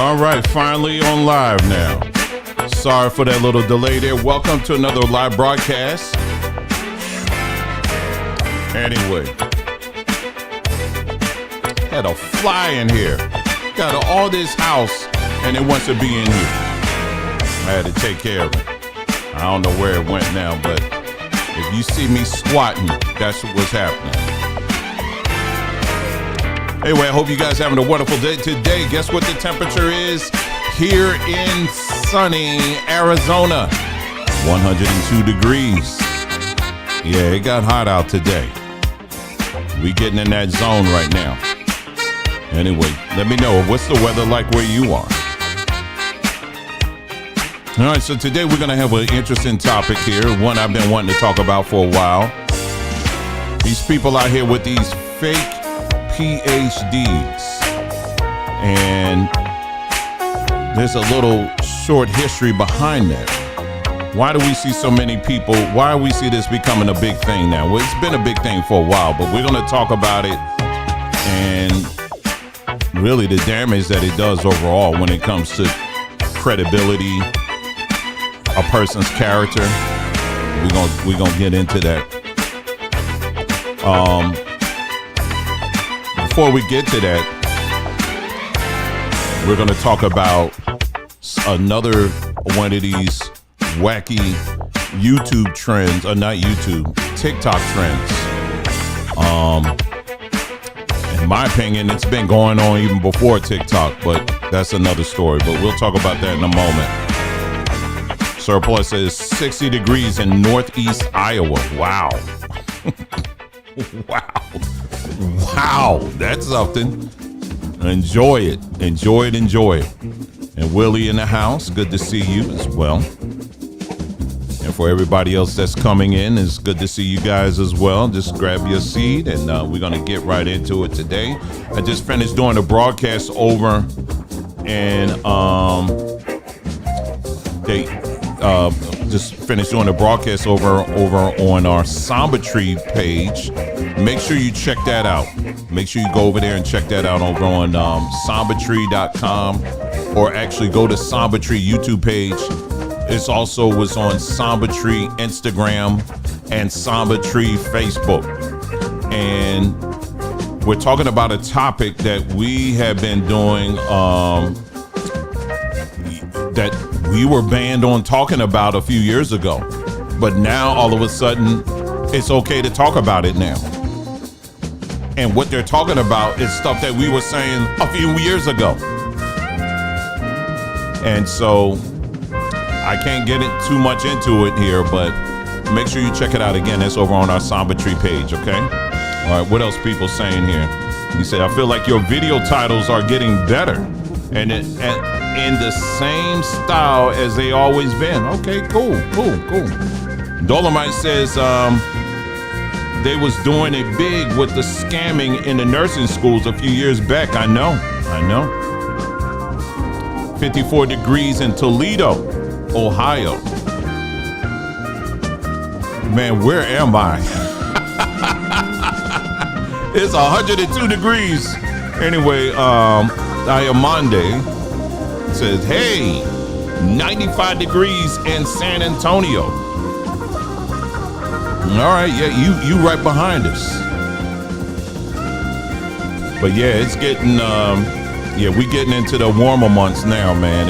All right, finally on live now. Sorry for that little delay there. Welcome to another live broadcast. Anyway, had a fly in here. Got all this house and it wants to be in here. I had to take care of it. I don't know where it went now, but if you see me squatting, that's what's happening. Anyway, I hope you guys having a wonderful day today. Guess what the temperature is here in sunny Arizona? 102 degrees. Yeah, it got hot out today. We getting in that zone right now. Anyway, let me know, what's the weather like where you are? All right, so today we're going to have an interesting topic here, one I've been wanting to talk about for a while. These people out here with these fake PhDs. And there's a little short history behind that. Why do we see so many people? Why do we see this becoming a big thing now? Well, it's been a big thing for a while, but we're going to talk about it and really the damage that it does overall when it comes to credibility, a person's character. We're gonna get into that. Before we get to that, we're gonna talk about another one of these wacky YouTube trends, or not YouTube, TikTok trends. In my opinion, it's been going on even before TikTok, but that's another story. But we'll talk about that in a moment. Surplus says 60 degrees in northeast Iowa. Wow. Wow. That's something. Enjoy it. Enjoy it. Enjoy it. And Willie in the house. Good to see you as well. And for everybody else that's coming in, it's good to see you guys as well. Just grab your seat and we're going to get right into it today. I just finished doing the broadcast over and just finished doing the broadcast over on our Samba Tree page. Make sure you check that out. Make sure you go over there and check that out over on sambatree.com, or actually go to Samba Tree YouTube page. It's also was on Samba Tree Instagram and Samba Tree Facebook. And we're talking about a topic that we have been doing that we were banned on talking about a few years ago. But now all of a sudden it's okay to talk about it now. And what they're talking about is stuff that we were saying a few years ago. And so I can't get it too much into it here, but make sure you check it out again. It's over on our Samba Tree page, okay? All right, what else people saying here? He said, I feel like your video titles are getting better and in the same style as they always been. Okay, cool. Dolomite says they was doing it big with the scamming in the nursing schools a few years back. I know. 54 degrees in Toledo, Ohio. Man, where am I? It's 102 degrees. Anyway, Diamande says, hey, 95 degrees in San Antonio. All right, yeah, you right behind us. But yeah, it's getting, we getting into the warmer months now, man.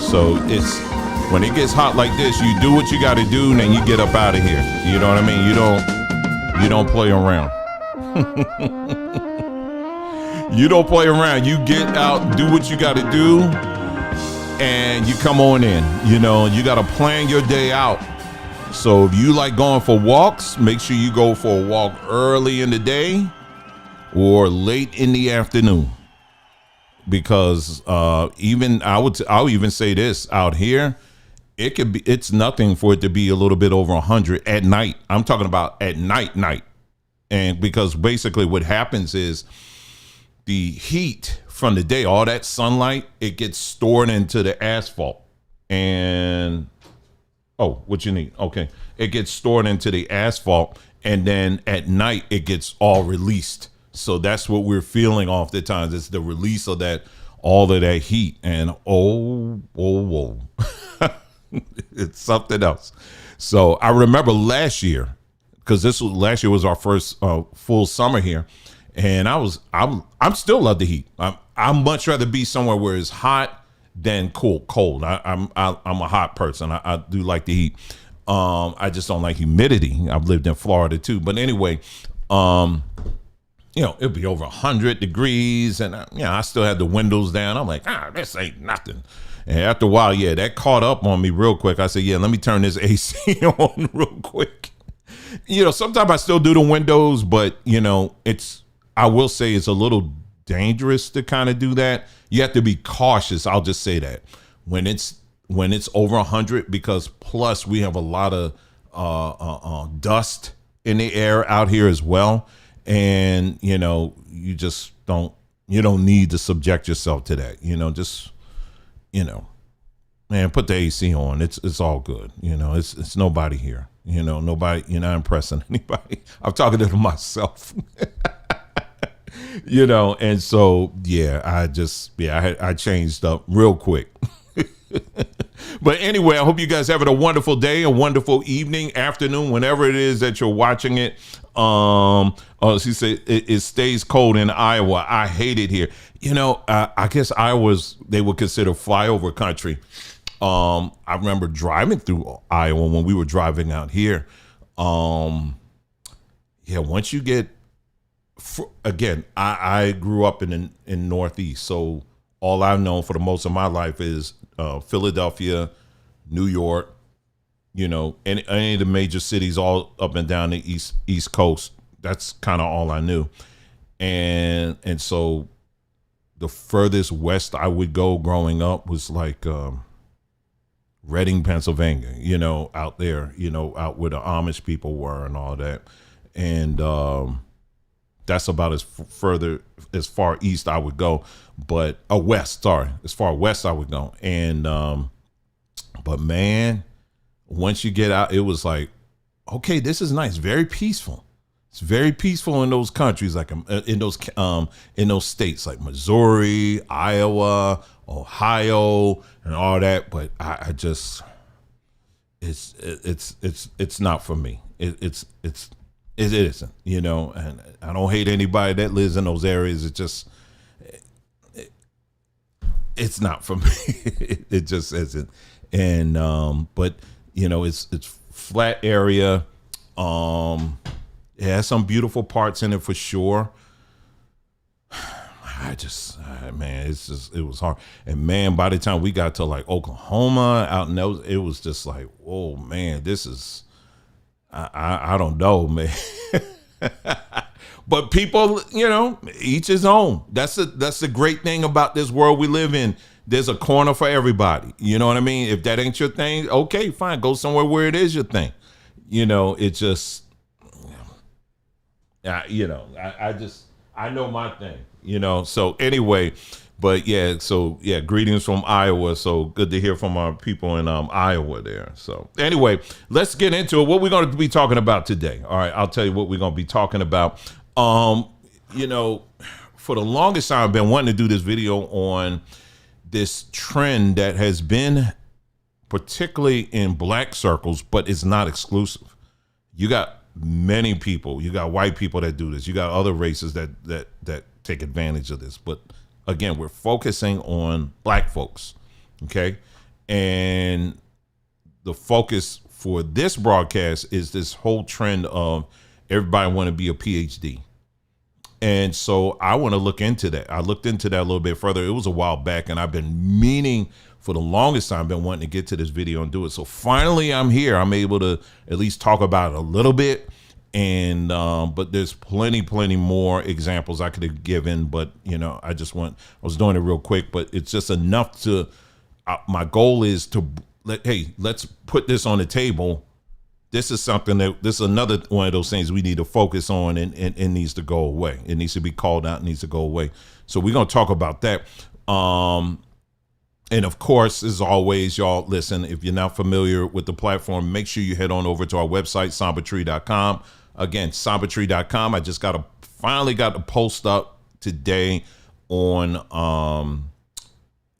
So it's, when it gets hot like this, you do what you got to do, and then you get up out of here. You know what I mean? You don't play around. You don't play around. You get out, do what you got to do, and you come on in. You know, you got to plan your day out. So if you like going for walks, make sure you go for a walk early in the day or late in the afternoon. Because I'll even say this out here, it's nothing for it to be a little bit over 100 at night. I'm talking about at night. And because basically what happens is the heat from the day, all that sunlight, it gets stored into the asphalt. And what you need? Okay. It gets stored into the asphalt, and then at night it gets all released So that's what we're feeling oftentimes. It's the release of that, all of that heat. And whoa. It's something else. So I remember last year, because last year was our first full summer here. And I'm still love the heat. I'm much rather be somewhere where it's hot than cold. I'm a hot person. I do like the heat. I just don't like humidity. I've lived in Florida too. But anyway, it'd be over 100 degrees, and I still had the windows down. I'm like, this ain't nothing. And after a while, that caught up on me real quick. I said, let me turn this AC on real quick. Sometimes I still do the windows, but I will say it's a little dangerous to kind of do that. You have to be cautious. I'll just say that when it's over 100, because plus we have a lot of dust in the air out here as well. And, you just don't need to subject yourself to that, man, put the AC on. It's all good. It's nobody here, nobody, you're not impressing anybody. I'm talking to myself, and so, I changed up real quick. But anyway, I hope you guys having a wonderful day, a wonderful evening, afternoon, whenever it is that you're watching it. She said it stays cold in Iowa. I hate it here. I guess they would consider flyover country. I remember driving through Iowa when we were driving out here. Once you get, again, I grew up in Northeast, so all I've known for the most of my life is Philadelphia, New York, any of the major cities all up and down the East Coast. That's kind of all I knew. And so the furthest west I would go growing up was like Reading, Pennsylvania, out there, out where the Amish people were and all that. And that's about as far east I would go, but as far west I would go. And but man, once you get out, it was like, okay, this is nice, very peaceful. It's very peaceful in those countries, like in those states like Missouri, Iowa, Ohio, and all that. But I just, it's not for me. It isn't, and I don't hate anybody that lives in those areas. It just, it's not for me. It just isn't. And, but it's flat area. It has some beautiful parts in it for sure. It was hard. And man, by the time we got to like Oklahoma out in those, it was just like, oh man, this is, I don't know, man. But people, each his own. That's the great thing about this world we live in. There's a corner for everybody. You know what I mean? If that ain't your thing, okay, fine. Go somewhere where it is your thing. It just, I know my thing, so anyway, but greetings from Iowa. So good to hear from our people in Iowa there. So anyway, let's get into it. What we're going to be talking about today. All right, I'll tell you what we're going to be talking about. For the longest time, I've been wanting to do this video on this trend that has been particularly in black circles, but it's not exclusive. You got many people, you got white people that do this, you got other races that take advantage of this, but again, we're focusing on black folks, okay? And the focus for this broadcast is this whole trend of everybody want to be a PhD. And so I want to look into that. I looked into that a little bit further. It was a while back, and I've been meaning for the longest time, been wanting to get to this video and do it. So finally I'm here. I'm able to at least talk about it a little bit. And but there's plenty more examples I could have given, but I was doing it real quick, but it's just enough to my goal is to let's put this on the table. This is another one of those things we need to focus on, and it needs to go away. It needs to be called out, it needs to go away. So we're going to talk about that. And of course, as always, y'all, listen, if you're not familiar with the platform, make sure you head on over to our website, sombertree.com. Again, sombertree.com. I just got a finally got a post up today on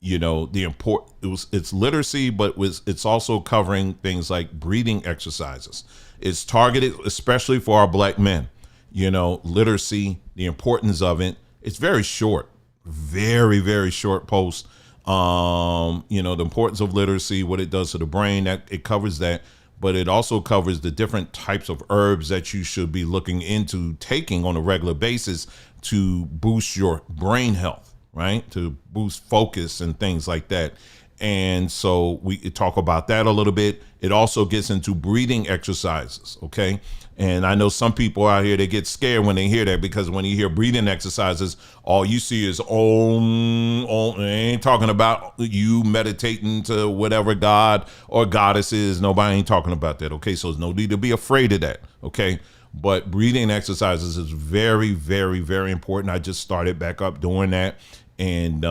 it's literacy, but it's also covering things like breathing exercises. It's targeted especially for our black men. Literacy, the importance of it. It's very short, very, very short post. The importance of literacy, what it does to the brain, that it covers that, but it also covers the different types of herbs that you should be looking into taking on a regular basis to boost your brain health, right? To boost focus and things like that. And so we talk about that a little bit. It also gets into breathing exercises, okay? And I know some people out here, they get scared when they hear that, because when you hear breathing exercises, all you see is they ain't talking about you meditating to whatever god or goddess is. Nobody ain't talking about that, okay? So there's no need to be afraid of that, okay? But breathing exercises is very, very, very important. I just started back up doing that. And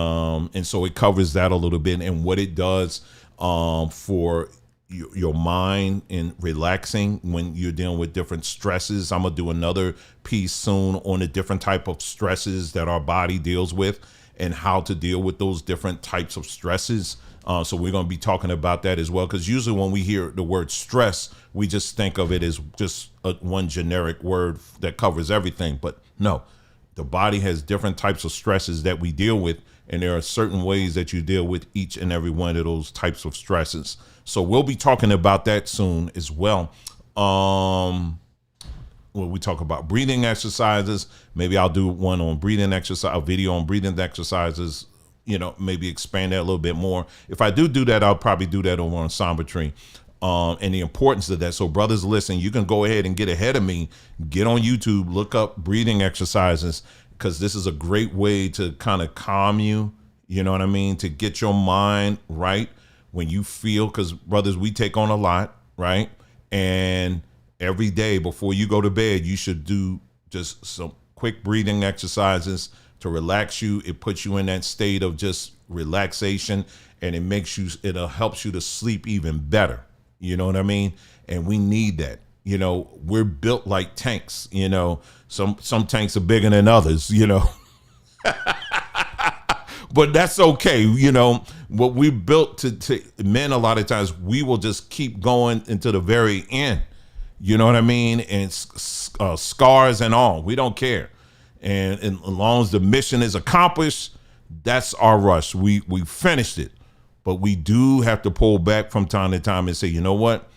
so it covers that a little bit, and what it does for your mind and relaxing when you're dealing with different stresses. I'm gonna do another piece soon on the different type of stresses that our body deals with and how to deal with those different types of stresses. So we're gonna be talking about that as well, because usually when we hear the word stress, we just think of it as just one generic word that covers everything. But no, the body has different types of stresses that we deal with, and there are certain ways that you deal with each and every one of those types of stresses. So we'll be talking about that soon as well. When we talk about breathing exercises, maybe I'll do one on breathing exercise, a video on breathing exercises, maybe expand that a little bit more. If I do that, I'll probably do that over on Sombertree. And the importance of that. So brothers, listen, you can go ahead and get ahead of me, get on YouTube, look up breathing exercises, because this is a great way to kind of calm you, you know what I mean? To get your mind right when you feel, because brothers, we take on a lot, right? And every day before you go to bed, you should do just some quick breathing exercises to relax you. It puts you in that state of just relaxation, and it helps you to sleep even better. You know what I mean? And we need that. We're built like tanks. Some tanks are bigger than others, but that's okay. What we built to men, a lot of times we will just keep going into the very end. You know what I mean? And scars and all, we don't care. And as long as the mission is accomplished, that's our rush. We finished it. But we do have to pull back from time to time and say, you know what?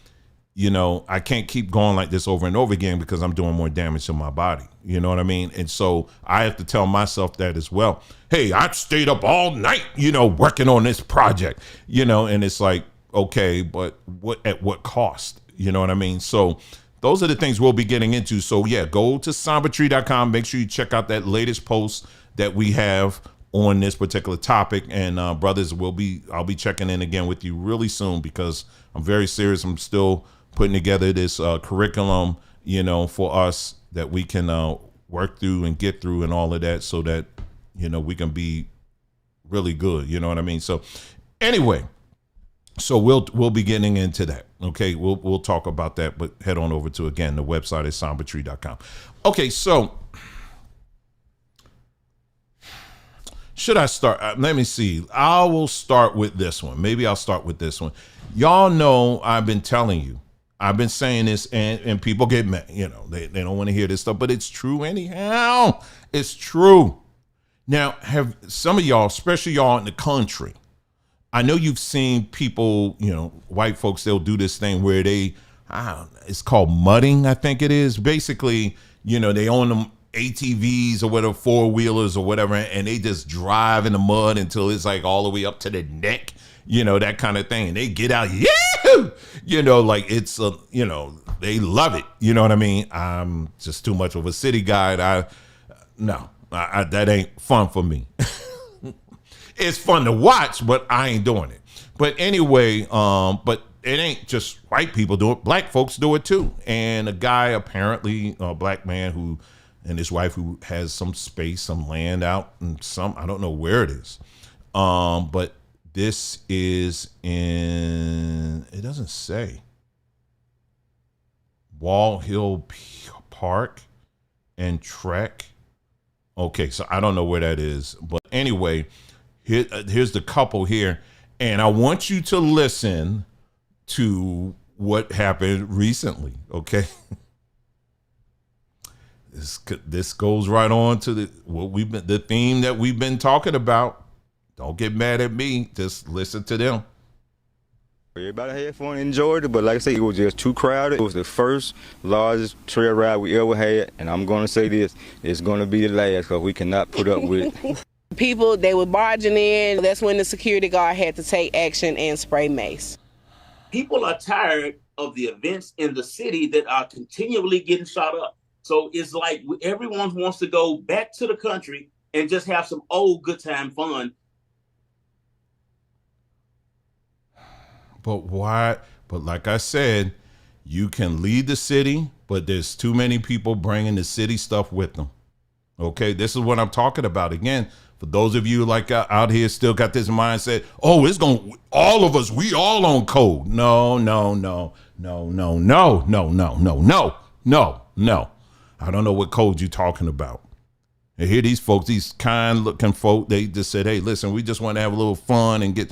I can't keep going like this over and over again, because I'm doing more damage to my body. You know what I mean? And so I have to tell myself that as well. Hey, I stayed up all night, working on this project, and it's like, okay, but at what cost? You know what I mean? So those are the things we'll be getting into. So yeah, go to sombertree.com. Make sure you check out that latest post that we have on this particular topic. And brothers, I'll be checking in again with you really soon, because I'm very serious. I'm still putting together this curriculum, for us that we can work through and get through and all of that, so that, we can be really good. You know what I mean? So anyway, so we'll be getting into that. Okay. We'll talk about that, but head on over to, again, the website is sombertree.com. Okay. So should I start? Let me see. I will start with this one. Maybe I'll start with this one. Y'all know I've been telling you. I've been saying this, and people get mad. They don't want to hear this stuff, but it's true anyhow. It's true. Now, have some of y'all, especially y'all in the country, I know you've seen people, white folks, they'll do this thing where it's called mudding, I think it is. Basically, they own them ATVs or whatever, four-wheelers or whatever, and they just drive in the mud until it's like all the way up to the neck, that kind of thing. And they get out, like it's, they love it. You know what I mean? I'm just too much of a city guy. That ain't fun for me. It's fun to watch, but I ain't doing it. But anyway, but it ain't just white people do it. Black folks do it too. And a guy, apparently a black man and his wife, who has some space, some land out, and I don't know where it is. But this is it doesn't say, Wall Hill Park and Trek Okay, so I don't know where that is, but anyway, here's the couple here, and I want you to listen to what happened recently. Okay, this goes right on to the theme that we've been talking about. Don't get mad at me. Just listen to them. Everybody had fun and enjoyed it, but like I said, it was just too crowded. It was the first largest trail ride we ever had, and I'm going to say this, it's going to be the last because we cannot put up with it. People, they were barging in. That's when the security guard had to take action and spray mace. People are tired of the events in the city that are continually getting shot up. So it's like everyone wants to go back to the country and just have some old good time fun. But why? But like I said, you can lead the city, but there's too many people bringing the city stuff with them. Okay, this is what I'm talking about. Again, for those of you like out here still got this mindset, oh, it's going to, all of us, we all on code. No. I don't know what code you're talking about. And here these folks, these kind looking folk, they just said, hey, listen, we just want to have a little fun and get,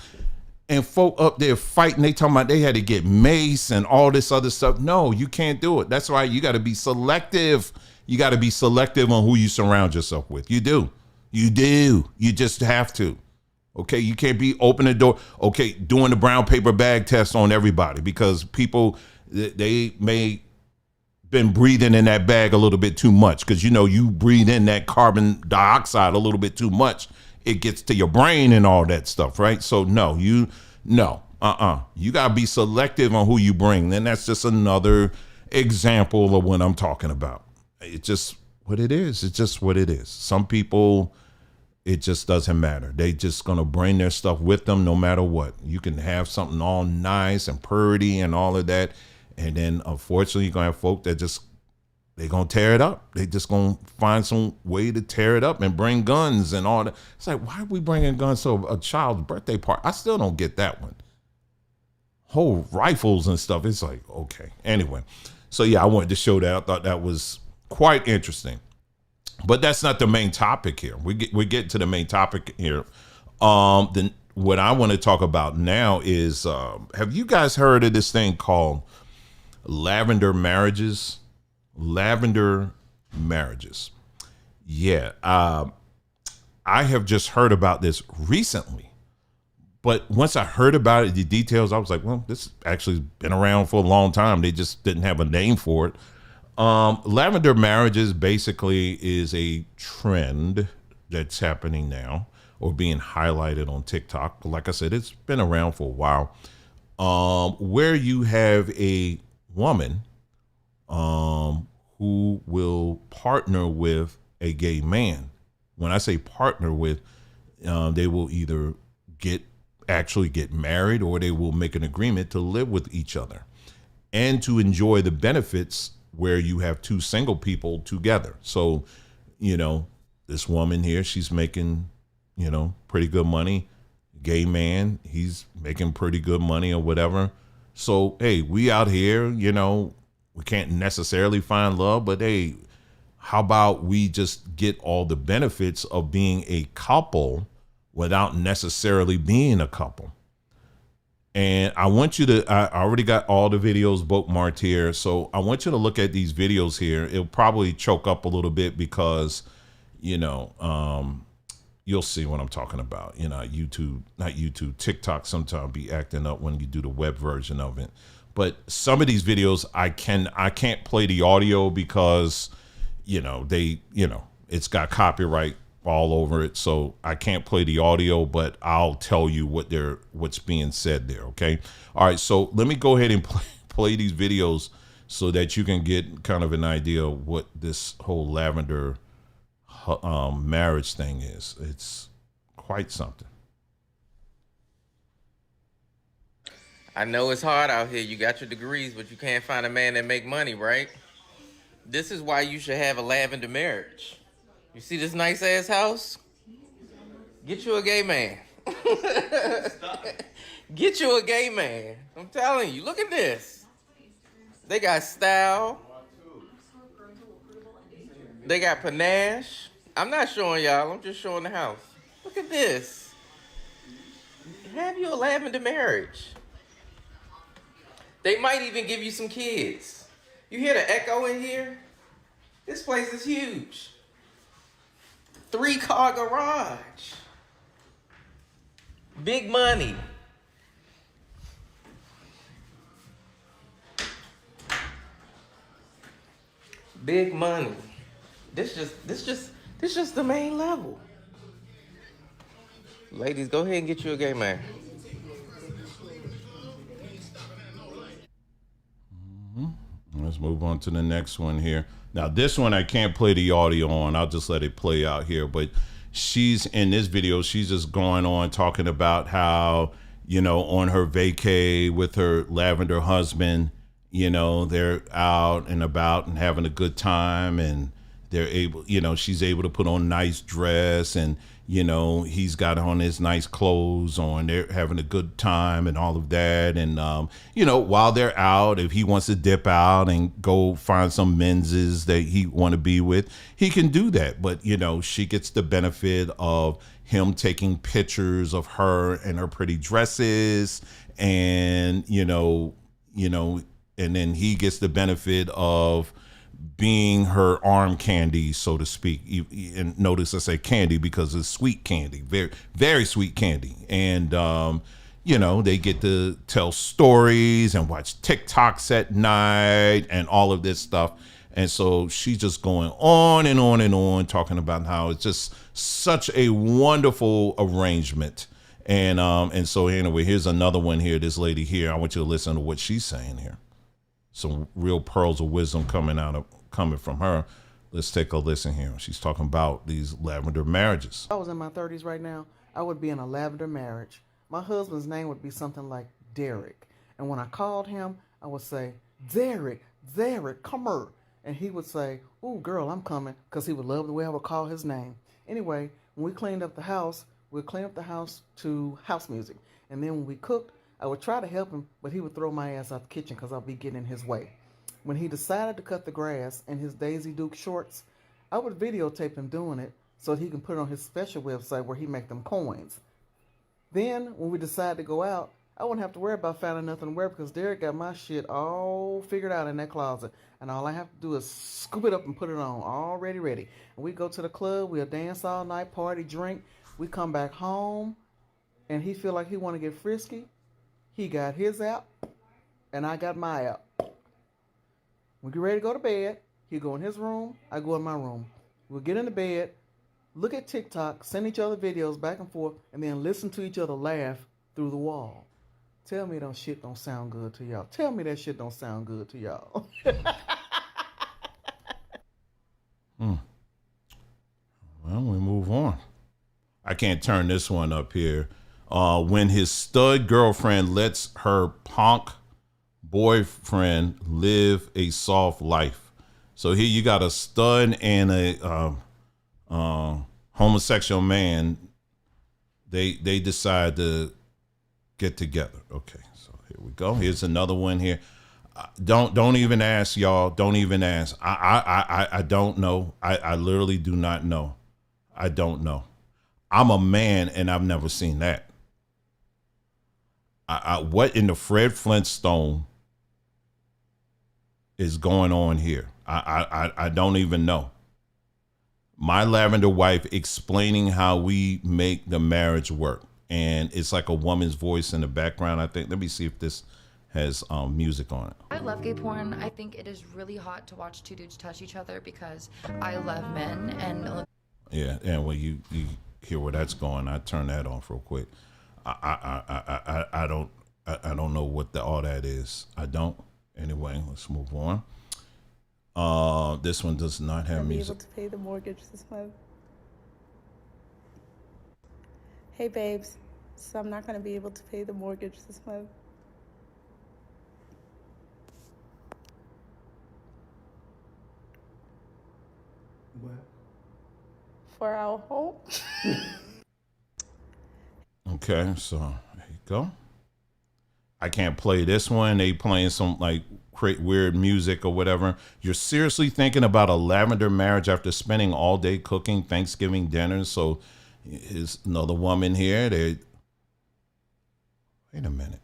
and folk up there fighting, they talking about they had to get mace and all this other stuff. No, you can't do it. That's why you got to be selective. You got to be selective on who you surround yourself with. You do. You just have to. Okay, you can't be open the door. Okay, doing the brown paper bag test on everybody because people, they may been breathing in that bag a little bit too much because you breathe in that carbon dioxide a little bit too much. It gets to your brain and all that stuff, right? So you gotta be selective on who you bring. Then that's just another example of what I'm talking about. It's just what it is. It's just what it is. Some people, it just doesn't matter. They just gonna bring their stuff with them no matter what. You can have something all nice and pretty and all of that, and then unfortunately you're gonna have folk that just, they gonna tear it up. They just gonna find some way to tear it up and bring guns and all that. It's like, why are we bringing guns to a child's birthday party? I still don't get that one. Whole rifles and stuff. It's like, okay. Anyway, so yeah, I wanted to show that. I thought that was quite interesting. But that's not the main topic here. We get to the main topic here. Then what I want to talk about now is, have you guys heard of this thing called Lavender marriages? Lavender marriages. Yeah. I have just heard about this recently, but once I heard about it, the details, I was like, well, this actually has been around for a long time. They just didn't have a name for it. Lavender marriages basically is a trend that's happening now or being highlighted on TikTok. Like I said, it's been around for a while, where you have a woman who will partner with a gay man. When I say partner with, they will either actually get married, or they will make an agreement to live with each other and to enjoy the benefits where you have two single people together. So, this woman here, she's making, pretty good money. Gay man, he's making pretty good money or whatever. So, hey, we out here, we can't necessarily find love, but hey, how about we just get all the benefits of being a couple without necessarily being a couple? And I want you to, I already got all the videos bookmarked here. So I want you to look at these videos here. It'll probably choke up a little bit because, you'll see what I'm talking about. TikTok sometimes be acting up when you do the web version of it. But some of these videos I can't play the audio because, it's got copyright all over it, so I can't play the audio, but I'll tell you what's being said there. Okay, all right. So let me go ahead and play these videos so that you can get kind of an idea of what this whole lavender marriage thing is. It's quite something. I know it's hard out here. You got your degrees, but you can't find a man that make money, right? This is why you should have a lavender marriage. You see this nice ass house? Get you a gay man. Get you a gay man. I'm telling you, look at this. They got style. They got panache. I'm not showing y'all. I'm just showing the house. Look at this. Have you a lavender marriage. They might even give you some kids. You hear the echo in here? This place is huge. 3-car garage. Big money. Big money. This just the main level. Ladies, go ahead and get you a gay man. Let's move on to the next one here. Now, this one I can't play the audio on. I'll just let it play out here. But she's in this video. She's just going on talking about how, on her vacay with her lavender husband, they're out and about and having a good time, and they're able, she's able to put on nice dress, and he's got on his nice clothes on. They're having a good time and all of that. And while they're out, if he wants to dip out and go find some menses that he want to be with, he can do that. But she gets the benefit of him taking pictures of her and her pretty dresses, and and then he gets the benefit of being her arm candy, so to speak. And notice I say candy because it's sweet candy, very, very sweet candy. And, they get to tell stories and watch TikToks at night and all of this stuff. And so she's just going on and on and on, talking about how it's just such a wonderful arrangement. And so anyway, here's another one here. This lady here, I want you to listen to what she's saying here. Some real pearls of wisdom coming from her. Let's take a listen here. She's talking about these lavender marriages. If I was in my 30s right now, I would be in a lavender marriage. My husband's name would be something like Derek. And when I called him, I would say, Derek, come here. And he would say, ooh, girl, I'm coming, because he would love the way I would call his name. Anyway, when we cleaned up the house, we'd clean up the house to house music. And then when we cooked, I would try to help him, but he would throw my ass out the kitchen because I'll be getting in his way. When he decided to cut the grass in his Daisy Duke shorts, I would videotape him doing it so that he can put it on his special website where he make them coins. Then, when we decided to go out, I wouldn't have to worry about finding nothing to wear because Derek got my shit all figured out in that closet. And all I have to do is scoop it up and put it on, already ready. And we go to the club, we'll dance all night, party, drink. We come back home, and he feel like he want to get frisky. He got his app, and I got my app. We get ready to go to bed. He go in his room, I go in my room. We'll get into bed, look at TikTok, send each other videos back and forth, and then listen to each other laugh through the wall. Tell me that shit don't sound good to y'all. Tell me that shit don't sound good to y'all. Well, we move on. I can't turn this one up here. When his stud girlfriend lets her punk boyfriend live a soft life. So here you got a stud and a homosexual man. They decide to get together. Okay, so here we go. Here's another one here. Don't even ask, y'all. Don't even ask. I don't know. I literally do not know. I don't know. I'm a man and I've never seen that. What in the Fred Flintstone is going on here? I don't even know. My lavender wife explaining how we make the marriage work. And it's like a woman's voice in the background, I think. Let me see if this has music on it. I love gay porn. I think it is really hot to watch two dudes touch each other because I love men. And yeah, and when you hear where that's going, I turn that off real quick. I don't know what all that is. I don't. Anyway, let's move on. This one does not have music. Be able to pay the mortgage this month. Hey babes, so I'm not going to be able to pay the mortgage this month. What? For our home. Okay, so there you go. I can't play this one. They playing some like weird music or whatever. You're seriously thinking about a lavender marriage after spending all day cooking Thanksgiving dinners. So here's another woman here. Wait a minute.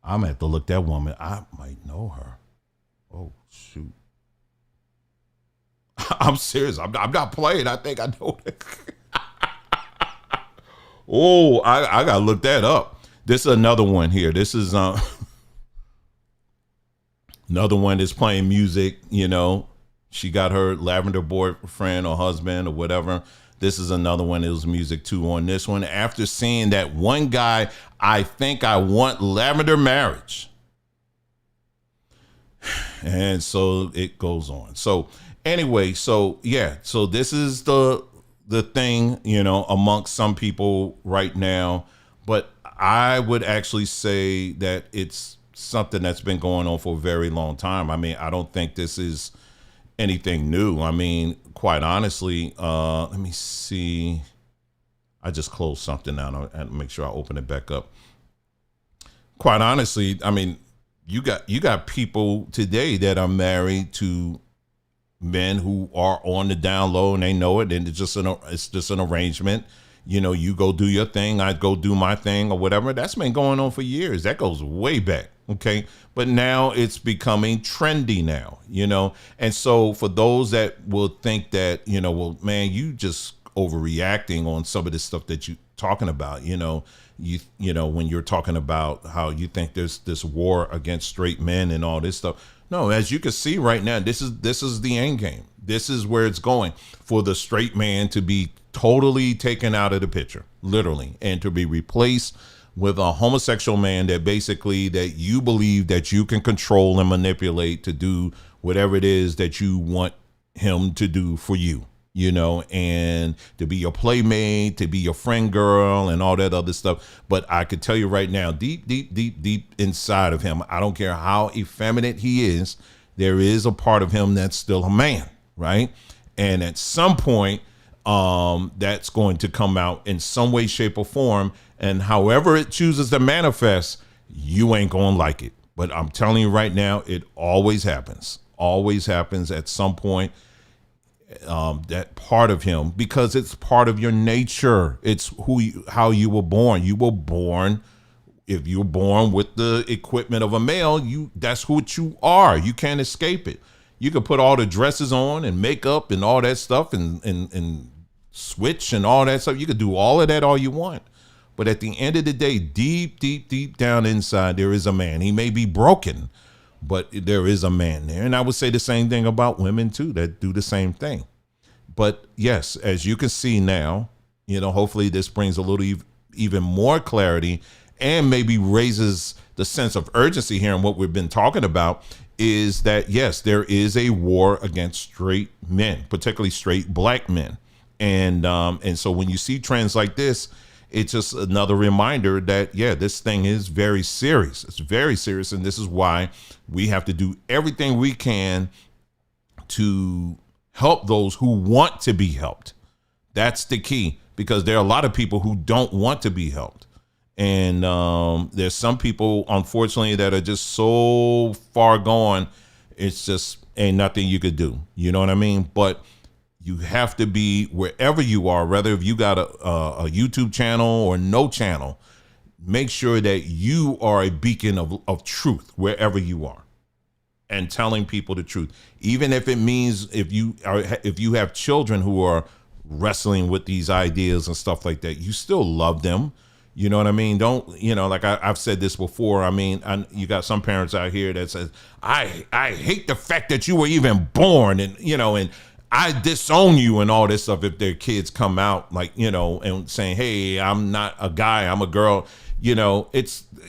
I'm gonna have to look that woman. I might know her. Oh shoot. I'm serious. I'm not playing. I think I know that. Oh, I gotta look that up. This is another one here. This is another one that's playing music. You know, she got her lavender boyfriend or husband or whatever. This is another one that was music too on this one. After seeing that one guy, I think I want lavender marriage. And so it goes on. So anyway, so yeah, so this is the thing, you know, amongst some people right now. But I would actually say that it's something that's been going on for a very long time. I mean, I don't think this is anything new. I mean, quite honestly, let me see. I just closed something down and make sure I open it back up. Quite honestly, I mean, you got people today that are married to men who are on the down low and they know it, and it's just an arrangement. You know, you go do your thing, I go do my thing or whatever. That's been going on for years. That goes way back. Okay. But now it's becoming trendy now, you know? And so for those that will think that, you know, well, man, you just overreacting on some of this stuff that you talking about, you know, when you're talking about how you think there's this war against straight men and all this stuff. No, as you can see right now, this is the end game. This is where it's going, for the straight man to be totally taken out of the picture, literally, and to be replaced with a homosexual man that basically that you believe that you can control and manipulate to do whatever it is that you want him to do for you, you know, and to be your playmate, to be your friend girl and all that other stuff. But I could tell you right now, deep inside of him, I don't care how effeminate he is, there is a part of him that's still a man, right? And at some point, that's going to come out in some way, shape, or form. And however it chooses to manifest, you ain't gonna like it. But I'm telling you right now, it always happens at some point. That part of him, because it's part of your nature. It's how you were born. You were born. If you're born with the equipment of a male, that's what you are. You can't escape it. You can put all the dresses on and makeup and all that stuff and switch and all that stuff. You can do all of that all you want. But at the end of the day, deep down inside, there is a man. He may be broken, but there is a man there. And I would say the same thing about women too, that do the same thing. But yes, as you can see now, you know, hopefully this brings a little even more clarity and maybe raises the sense of urgency here. And what we've been talking about is that, yes, there is a war against straight men, particularly straight black men. And so when you see trends like this, it's just another reminder that, yeah, this thing is very serious. It's very serious. And this is why we have to do everything we can to help those who want to be helped. That's the key, because there are a lot of people who don't want to be helped. And there's some people, unfortunately, that are just so far gone. It's just ain't nothing you could do. You know what I mean? But you have to be wherever you are, whether if you got a YouTube channel or no channel, make sure that you are a beacon of truth wherever you are, and telling people the truth. Even if it means if you have children who are wrestling with these ideas and stuff like that, you still love them. You know what I mean? Don't, you know, like I've said this before. I mean, you got some parents out here that says, I hate the fact that you were even born, and, you know, and I disown you and all this stuff. If their kids come out like, you know, and saying, hey, I'm not a guy, I'm a girl, you know,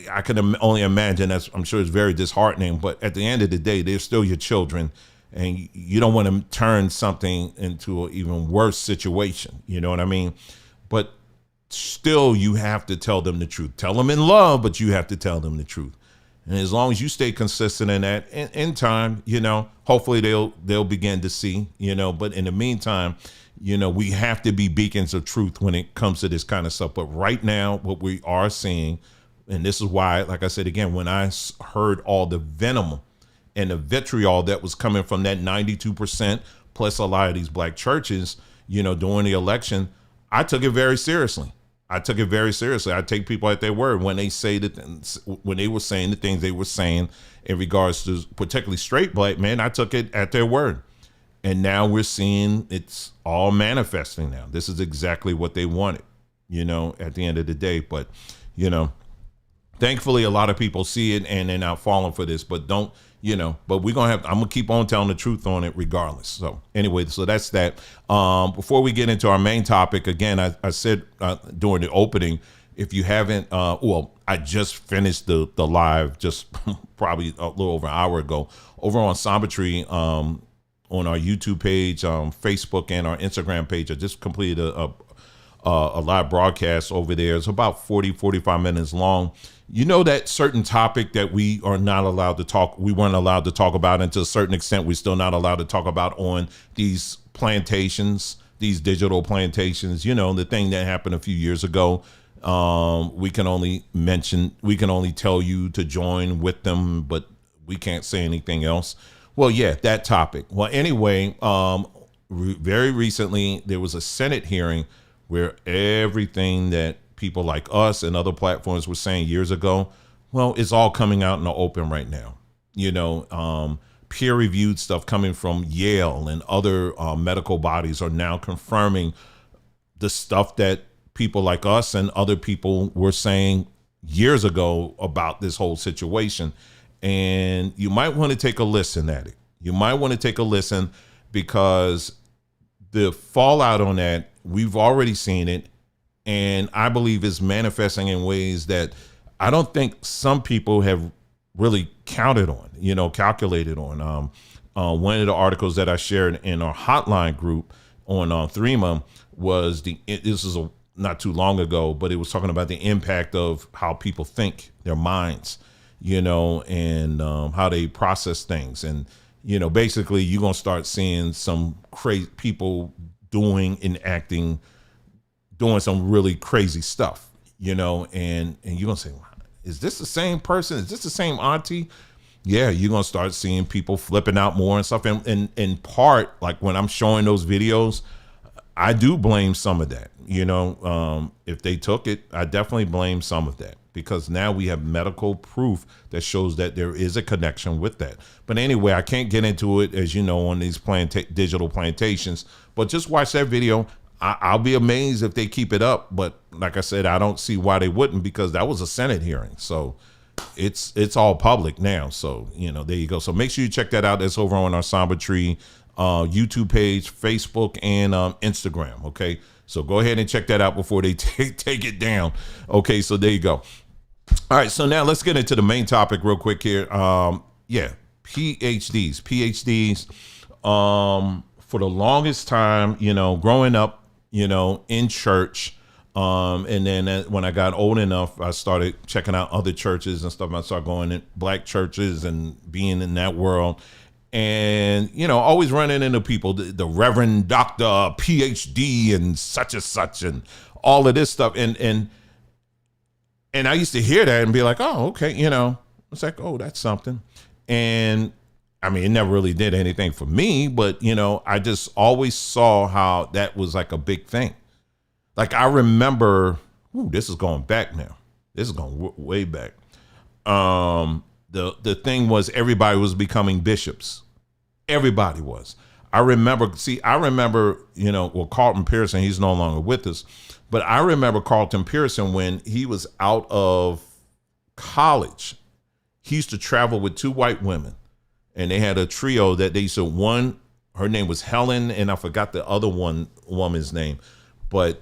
I can only imagine I'm sure it's very disheartening, but at the end of the day, they're still your children, and you don't want to turn something into an even worse situation. You know what I mean? But still, you have to tell them the truth. Tell them in love, but you have to tell them the truth. And as long as you stay consistent in that, in time, you know, hopefully they'll begin to see, you know. But in the meantime, We have to be beacons of truth when it comes to this kind of stuff. But right now, what we are seeing, and this is why, like I said again, when I heard all the venom and the vitriol that was coming from that 92% plus a lot of these black churches, during the election, I took it very seriously. I take people at their word when they say when they were saying the things they were saying in regards to particularly straight black men. I took it at their word. And now we're seeing it's all manifesting now. This is exactly what they wanted, at the end of the day. But, thankfully, a lot of people see it and they're not falling for this. But but I'm going to keep on telling the truth on it regardless. So anyway, so that's that. Before we get into our main topic, again, I said during the opening, if you haven't, I just finished the live just probably a little over an hour ago over on Sombatry, on our YouTube page, Facebook, and our Instagram page. I just completed a live broadcast over there. It's about 45 minutes long. That certain topic that we weren't allowed to talk about, and to a certain extent, we're still not allowed to talk about on these plantations, these digital plantations, the thing that happened a few years ago. We can only tell you to join with them, but we can't say anything else. Well, yeah, that topic. Well, anyway, very recently, there was a Senate hearing where everything that people like us and other platforms were saying years ago, well, it's all coming out in the open right now. Peer-reviewed stuff coming from Yale and other medical bodies are now confirming the stuff that people like us and other people were saying years ago about this whole situation. And you might want to take a listen at it. You might want to take a listen because the fallout on that, we've already seen it. And I believe is manifesting in ways that I don't think some people have really counted on, calculated on. One of the articles that I shared in our hotline group on Threema was this is not too long ago, but it was talking about the impact of how people think, their minds, and how they process things. And, basically you're going to start seeing some crazy people doing some really crazy stuff, and you're going to say, is this the same person? Is this the same auntie? Yeah, you're going to start seeing people flipping out more and stuff. And in part, like when I'm showing those videos, I do blame some of that. If they took it, I definitely blame some of that because now we have medical proof that shows that there is a connection with that. But anyway, I can't get into it, as you know, on these digital plantations. But just watch that video. I'll be amazed if they keep it up. But like I said, I don't see why they wouldn't because that was a Senate hearing. So it's all public now. So, there you go. So make sure you check that out. That's over on our Sombatry YouTube page, Facebook, and Instagram. Okay, so go ahead and check that out before they take it down. Okay, so there you go. All right, so now let's get into the main topic real quick here. PhDs. For the longest time, growing up, in church, and then when I got old enough, I started checking out other churches and stuff. I started going in black churches and being in that world. And, always running into people, the Reverend Dr. PhD and such and all of this stuff. And I used to hear that and be like, oh, okay. It's like, oh, that's something. And I mean, it never really did anything for me, but, I just always saw how that was like a big thing. Like I remember, this is going back now. This is going way back. The thing was everybody was becoming bishops. Everybody was. I remember, Carlton Pearson, he's no longer with us, but I remember Carlton Pearson when he was out of college. He used to travel with two white women, and they had a trio that they used to, her name was Helen, and I forgot the other woman's name, but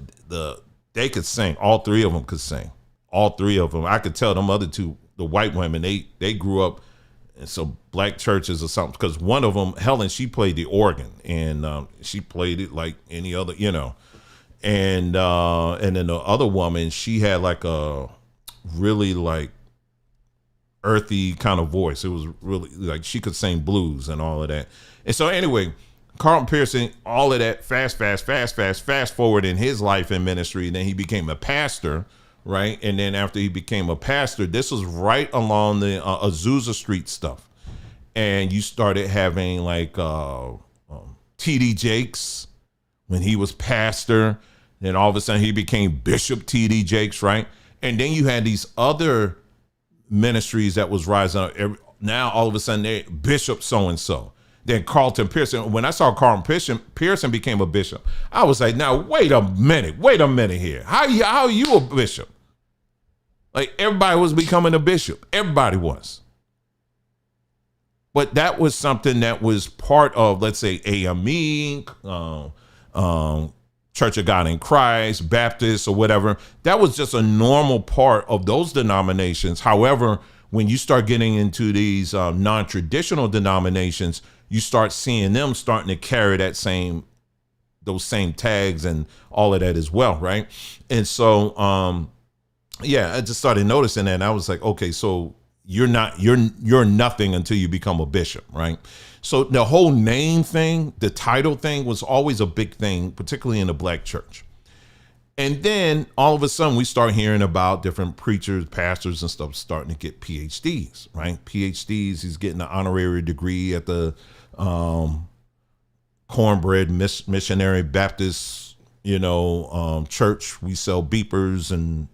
they could sing. All three of them could sing. All three of them. I could tell them other two, the white women, they grew up in some black churches or something, because one of them, Helen, she played the organ, and she played it like any other, and then the other woman, she had like a really like earthy kind of voice. It was really like she could sing blues and all of that. And so anyway, Carlton Pearson, all of that fast forward in his life and ministry. And then he became a pastor, right? And then after he became a pastor, this was right along the Azusa Street stuff. And you started having like T.D. Jakes when he was pastor. Then all of a sudden he became Bishop T.D. Jakes, right? And then you had these other ministries that was rising up. Now all of a sudden they Bishop so-and-so. Then Carlton Pearson. When I saw Carlton Pearson became a bishop, I was like, now wait a minute here. How are you a bishop? Like everybody was becoming a bishop. Everybody was. But that was something that was part of, let's say, AME, Church of God in Christ, Baptist, or whatever. That was just a normal part of those denominations. However, when you start getting into these non-traditional denominations, you start seeing them starting to carry those same tags and all of that as well, right? And so, I just started noticing that, and I was like, okay, so you're nothing until you become a bishop, right? So the whole name thing, the title thing was always a big thing, particularly in the Black church. And then all of a sudden we start hearing about different preachers, pastors and stuff starting to get PhDs, right? PhDs, he's getting an honorary degree at the Cornbread Missionary Baptist, church. We sell beepers and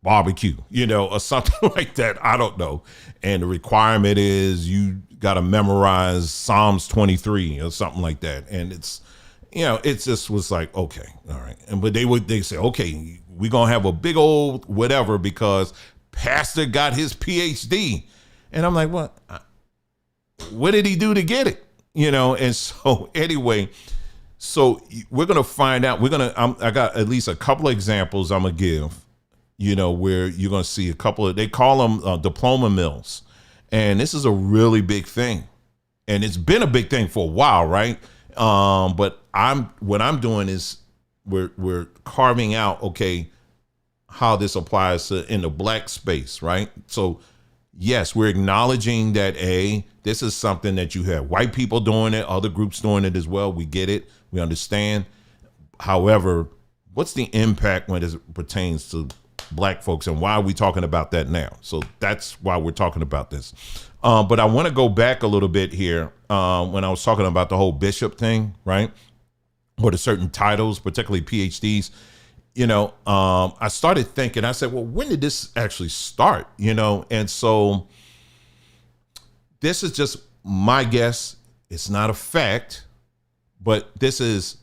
barbecue, or something like that. I don't know. And the requirement is you got to memorize Psalms 23 or something like that. And it's, it just was like, okay, all right. But they say, okay, we're going to have a big old whatever because pastor got his PhD. And I'm like, what did he do to get it? And so anyway, so we're going to find out. I got at least a couple of examples I'm going to give, where you're going to see a couple of, they call them diploma mills. And this is a really big thing. And it's been a big thing for a while, right? But what I'm doing is we're carving out, okay, how this applies in the Black space, right? So yes, we're acknowledging that this is something that you have white people doing it, other groups doing it as well. We get it, we understand. However, what's the impact when it pertains to Black folks, and why are we talking about that now? So that's why we're talking about this. But I want to go back a little bit here when I was talking about the whole bishop thing, right? Or the certain titles, particularly PhDs. I started thinking, I said, well, when did this actually start? And so this is just my guess. It's not a fact, but this is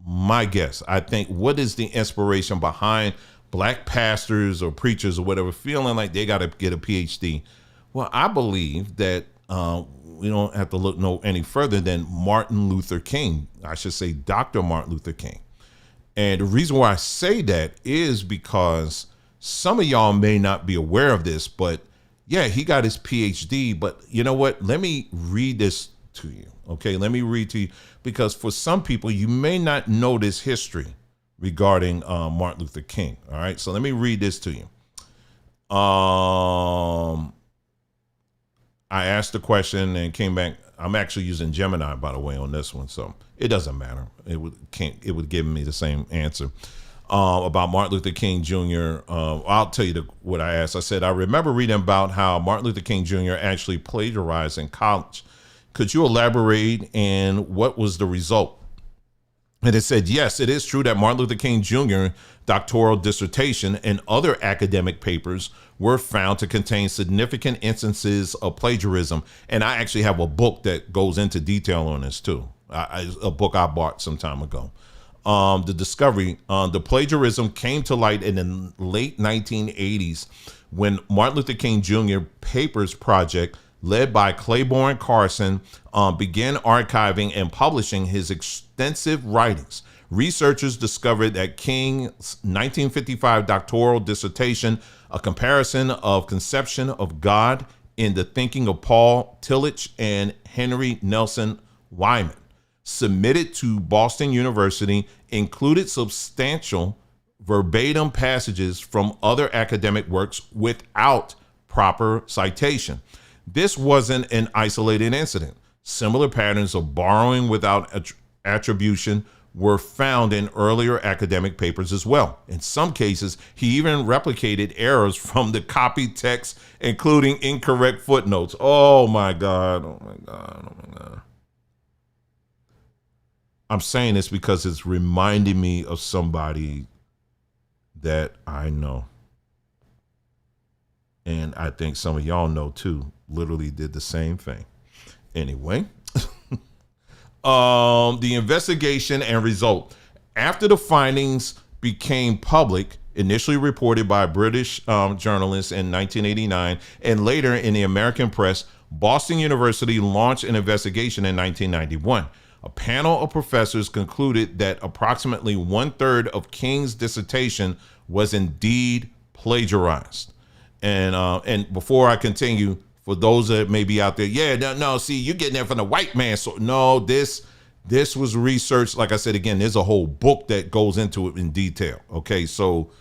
my guess. I think, what is the inspiration behind Black pastors or preachers or whatever feeling like they got to get a PhD? Well, I believe that we don't have to look no any further than Martin Luther King. I should say Dr. Martin Luther King. And the reason why I say that is because some of y'all may not be aware of this, but yeah, he got his PhD. But you know what? Let me read this to you. Okay, let me read to you, because for some people, you may not know this history regarding Martin Luther King. All right, so let me read this to you. I asked the question and came back. I'm actually using Gemini, by the way, on this one, so it doesn't matter. It would give me the same answer about Martin Luther King Jr. I'll tell you what I asked. I said, I remember reading about how Martin Luther King Jr. actually plagiarized in college. Could you elaborate, and what was the result? And it said, yes, it is true that Martin Luther King Jr. doctoral dissertation and other academic papers were found to contain significant instances of plagiarism. And I actually have a book that goes into detail on this too. A book I bought some time ago. The discovery, the plagiarism came to light in the late 1980s when Martin Luther King Jr. Papers Project, led by Claiborne Carson, began archiving and publishing his extensive writings. Researchers discovered that King's 1955 doctoral dissertation, A Comparison of Conception of God in the Thinking of Paul Tillich and Henry Nelson Wyman, submitted to Boston University, included substantial verbatim passages from other academic works without proper citation. This wasn't an isolated incident. Similar patterns of borrowing without attribution were found in earlier academic papers as well. In some cases, he even replicated errors from the copied text, including incorrect footnotes. Oh my God. Oh my God. Oh my God. I'm saying this because it's reminding me of somebody that I know. And I think some of y'all know too, literally did the same thing. Anyway, the investigation and result. After the findings became public, initially reported by British journalists in 1989 and later in the American press, Boston University launched an investigation in 1991. A panel of professors concluded that approximately 1/3 of King's dissertation was indeed plagiarized. And before I continue, for those that may be out there, no, see, you're getting that from the white man. So no, this was researched. Like I said, again, there's a whole book that goes into it in detail. Okay, so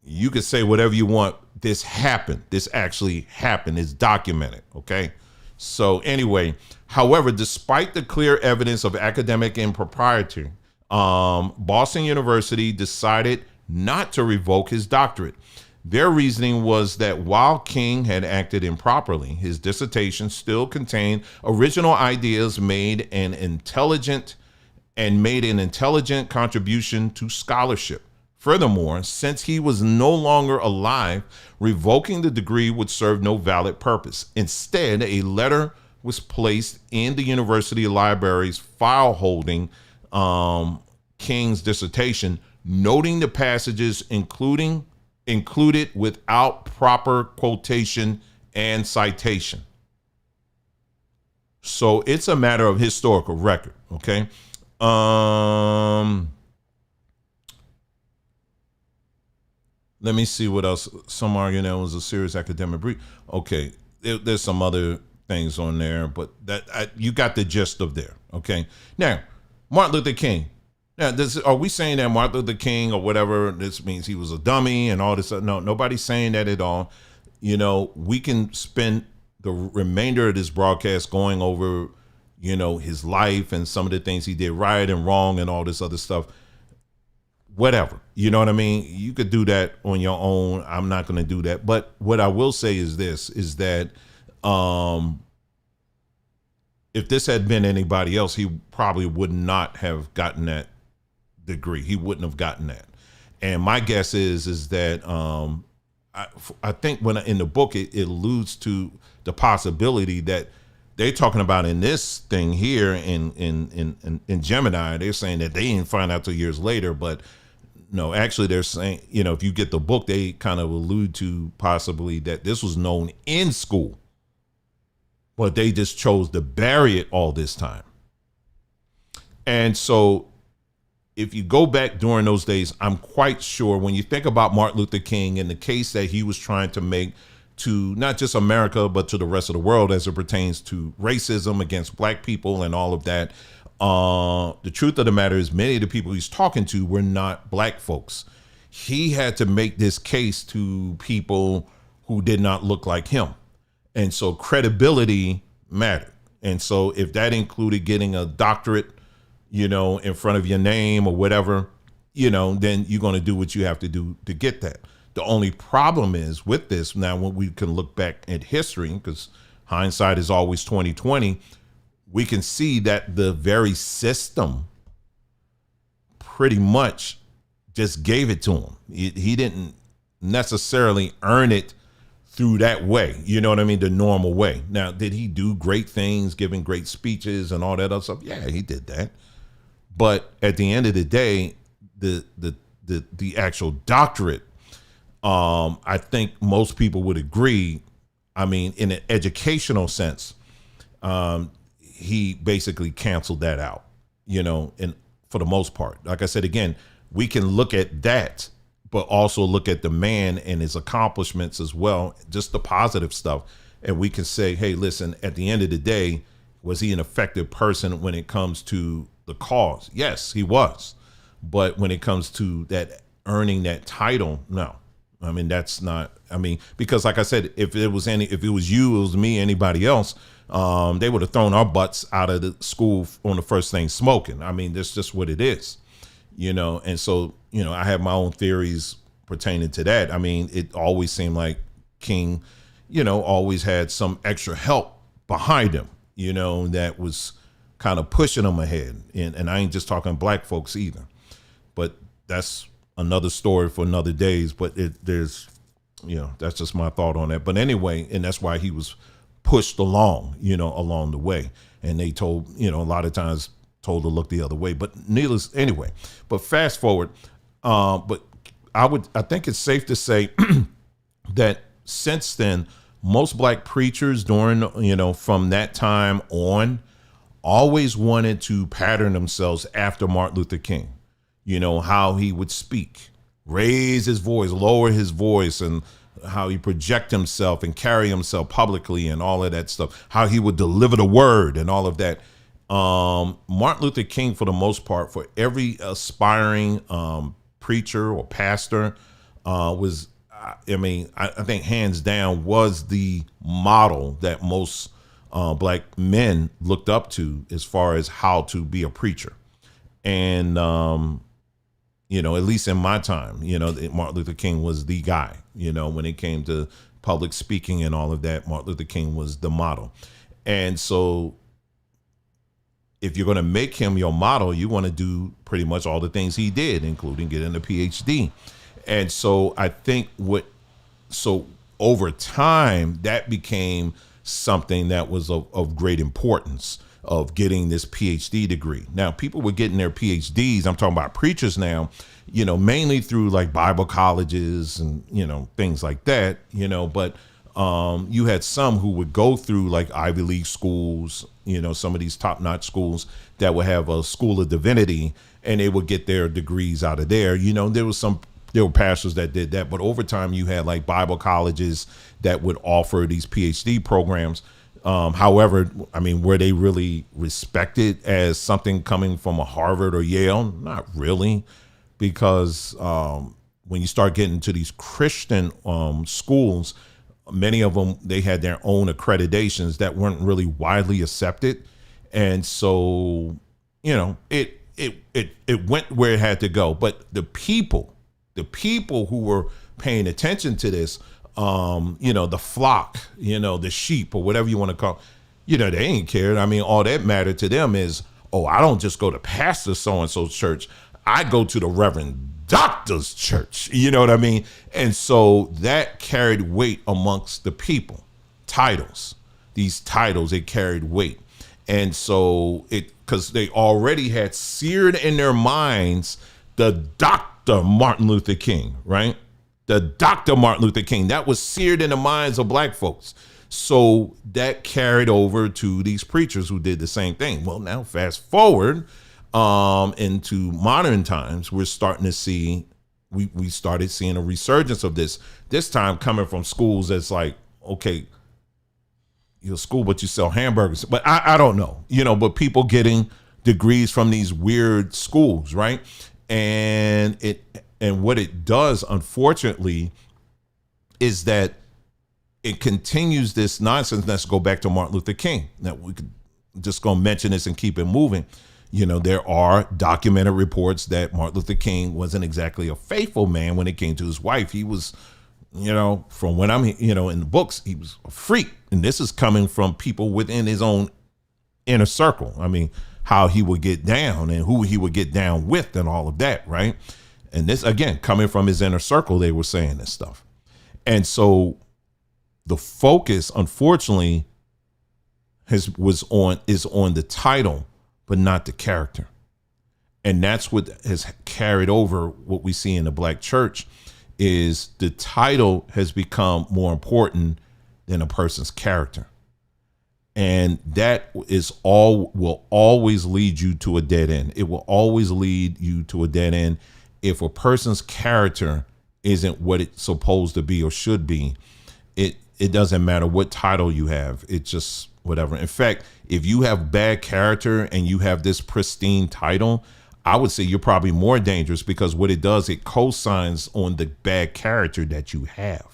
you can say whatever you want. This happened. This actually happened. It's documented. Okay. So anyway, however, despite the clear evidence of academic impropriety, Boston University decided not to revoke his doctorate. Their reasoning was that while King had acted improperly, his dissertation still contained original ideas, made an intelligent contribution to scholarship. Furthermore, since he was no longer alive, revoking the degree would serve no valid purpose. Instead, a letter was placed in the university library's file holding King's dissertation, noting the passages included without proper quotation and citation. So it's a matter of historical record, okay? Let me see what else. Some arguing that was a serious academic breach. Okay, there's some other things on there, but you got the gist of there. Okay, now Martin Luther King. Now, are we saying that Martin Luther King or whatever, this means he was a dummy and all this? No, nobody's saying that at all. You know, we can spend the remainder of this broadcast going over, his life and some of the things he did right and wrong and all this other stuff. Whatever, you know what I mean? You could do that on your own. I'm not going to do that. But what I will say is this, is that if this had been anybody else, he probably would not have gotten that degree. He wouldn't have gotten that. And my guess is that I think when in the book, it alludes to the possibility that they're talking about in this thing here in Gemini. They're saying that they didn't find out till years later, but no, actually they're saying, if you get the book, they kind of allude to possibly that this was known in school, but they just chose to bury it all this time. And so if you go back during those days, I'm quite sure when you think about Martin Luther King and the case that he was trying to make to not just America, but to the rest of the world as it pertains to racism against black people and all of that, the truth of the matter is many of the people he's talking to were not black folks. He had to make this case to people who did not look like him. And so credibility mattered. And so if that included getting a doctorate, in front of your name or whatever, then you're going to do what you have to do to get that. The only problem is with this now, when we can look back at history, because hindsight is always 20/20, we can see that the very system pretty much just gave it to him. He didn't necessarily earn it through that way. You know what I mean? The normal way. Now, did he do great things, giving great speeches and all that other stuff? Yeah, he did that. But at the end of the day, the actual doctorate, I think most people would agree. I mean, in an educational sense, he basically canceled that out, and for the most part. Like I said, again, we can look at that, but also look at the man and his accomplishments as well, just the positive stuff. And we can say, hey, listen, at the end of the day, was he an effective person when it comes to the cause? Yes, he was. But when it comes to that earning that title, no. That's not, because like I said, if it was you, it was me, anybody else, They would have thrown our butts out of the school on the first thing smoking. I mean, that's just what it is, And so, I have my own theories pertaining to that. I mean, it always seemed like King, always had some extra help behind him, that was kind of pushing him ahead. And I ain't just talking black folks either, but that's another story for another days. But there's, that's just my thought on that. But anyway, and that's why he was pushed along, along the way. And they told, a lot of times told to look the other way. But anyway, but fast forward. But I think it's safe to say that since then, most black preachers during, from that time on, always wanted to pattern themselves after Martin Luther King, how he would speak, raise his voice, lower his voice, and how he project himself and carry himself publicly and all of that stuff, how he would deliver the word and all of that. Martin Luther King, for the most part, for every aspiring preacher or pastor, was, I think hands down was the model that most black men looked up to as far as how to be a preacher. And, at least in my time, Martin Luther King was the guy, when it came to public speaking and all of that. Martin Luther King was the model. And so if you're going to make him your model, you want to do pretty much all the things he did, including getting a PhD. And so I think over time, that became something that was of great importance, of getting this PhD degree. Now, people were getting their PhDs. I'm talking about preachers now, mainly through like Bible colleges and, things like that, but you had some who would go through like Ivy League schools, some of these top-notch schools that would have a school of divinity, and they would get their degrees out of there. There were pastors that did that, but over time you had like Bible colleges that would offer these PhD programs. However, were they really respected as something coming from a Harvard or Yale? Not really, because when you start getting to these Christian schools, many of them, they had their own accreditations that weren't really widely accepted. And so, it went where it had to go. But the people who were paying attention to this, the flock, the sheep or whatever you want to call, they ain't cared. All that mattered to them is, I don't just go to Pastor so-and-so's church. I go to the Reverend Doctor's church. You know what I mean? And so that carried weight amongst the people. These titles, it carried weight. And so because they already had seared in their minds the Dr. Martin Luther King, right? The Dr. Martin Luther King, that was seared in the minds of black folks. So that carried over to these preachers who did the same thing. Well, now fast forward into modern times, we're starting to see, we started seeing a resurgence of this time coming from schools that's like, okay, you're a school, but you sell hamburgers. But I don't know, but people getting degrees from these weird schools, right? And what it does, unfortunately, is that it continues this nonsense. Let's go back to Martin Luther King. Now, we could just go mention this and keep it moving. There are documented reports that Martin Luther King wasn't exactly a faithful man when it came to his wife. He was, from when I'm, in the books, he was a freak. And this is coming from people within his own inner circle. How he would get down and who he would get down with and all of that, right? And this, again, coming from his inner circle, they were saying this stuff. And so the focus, unfortunately, is on the title, but not the character. And that's what has carried over what we see in the black church, is the title has become more important than a person's character. And that will always lead you to a dead end. It will always lead you to a dead end if a person's character isn't what it's supposed to be or should be. It doesn't matter what title you have. It's just whatever. In fact, if you have bad character and you have this pristine title, I would say you're probably more dangerous, because what it does, it cosigns on the bad character that you have.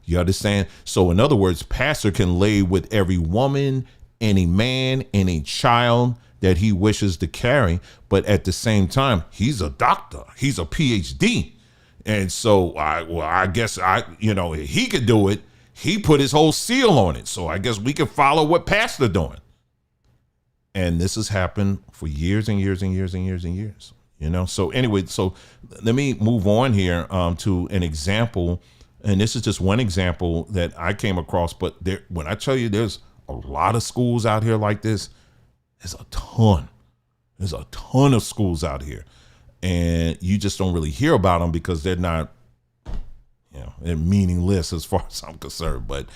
You understand? So in other words, pastor can lay with every woman, any man, any child that he wishes to carry. But at the same time, he's a doctor. He's a PhD. And so I guess he could do it. He put his whole seal on it. So I guess we can follow what pastor doing. And this has happened for years and years and years and years and years. So anyway, so let me move on here to an example. And this is just one example that I came across. But when I tell you there's a lot of schools out here like this, there's a ton. There's a ton of schools out here. And you just don't really hear about them because they're not, they're meaningless as far as I'm concerned. But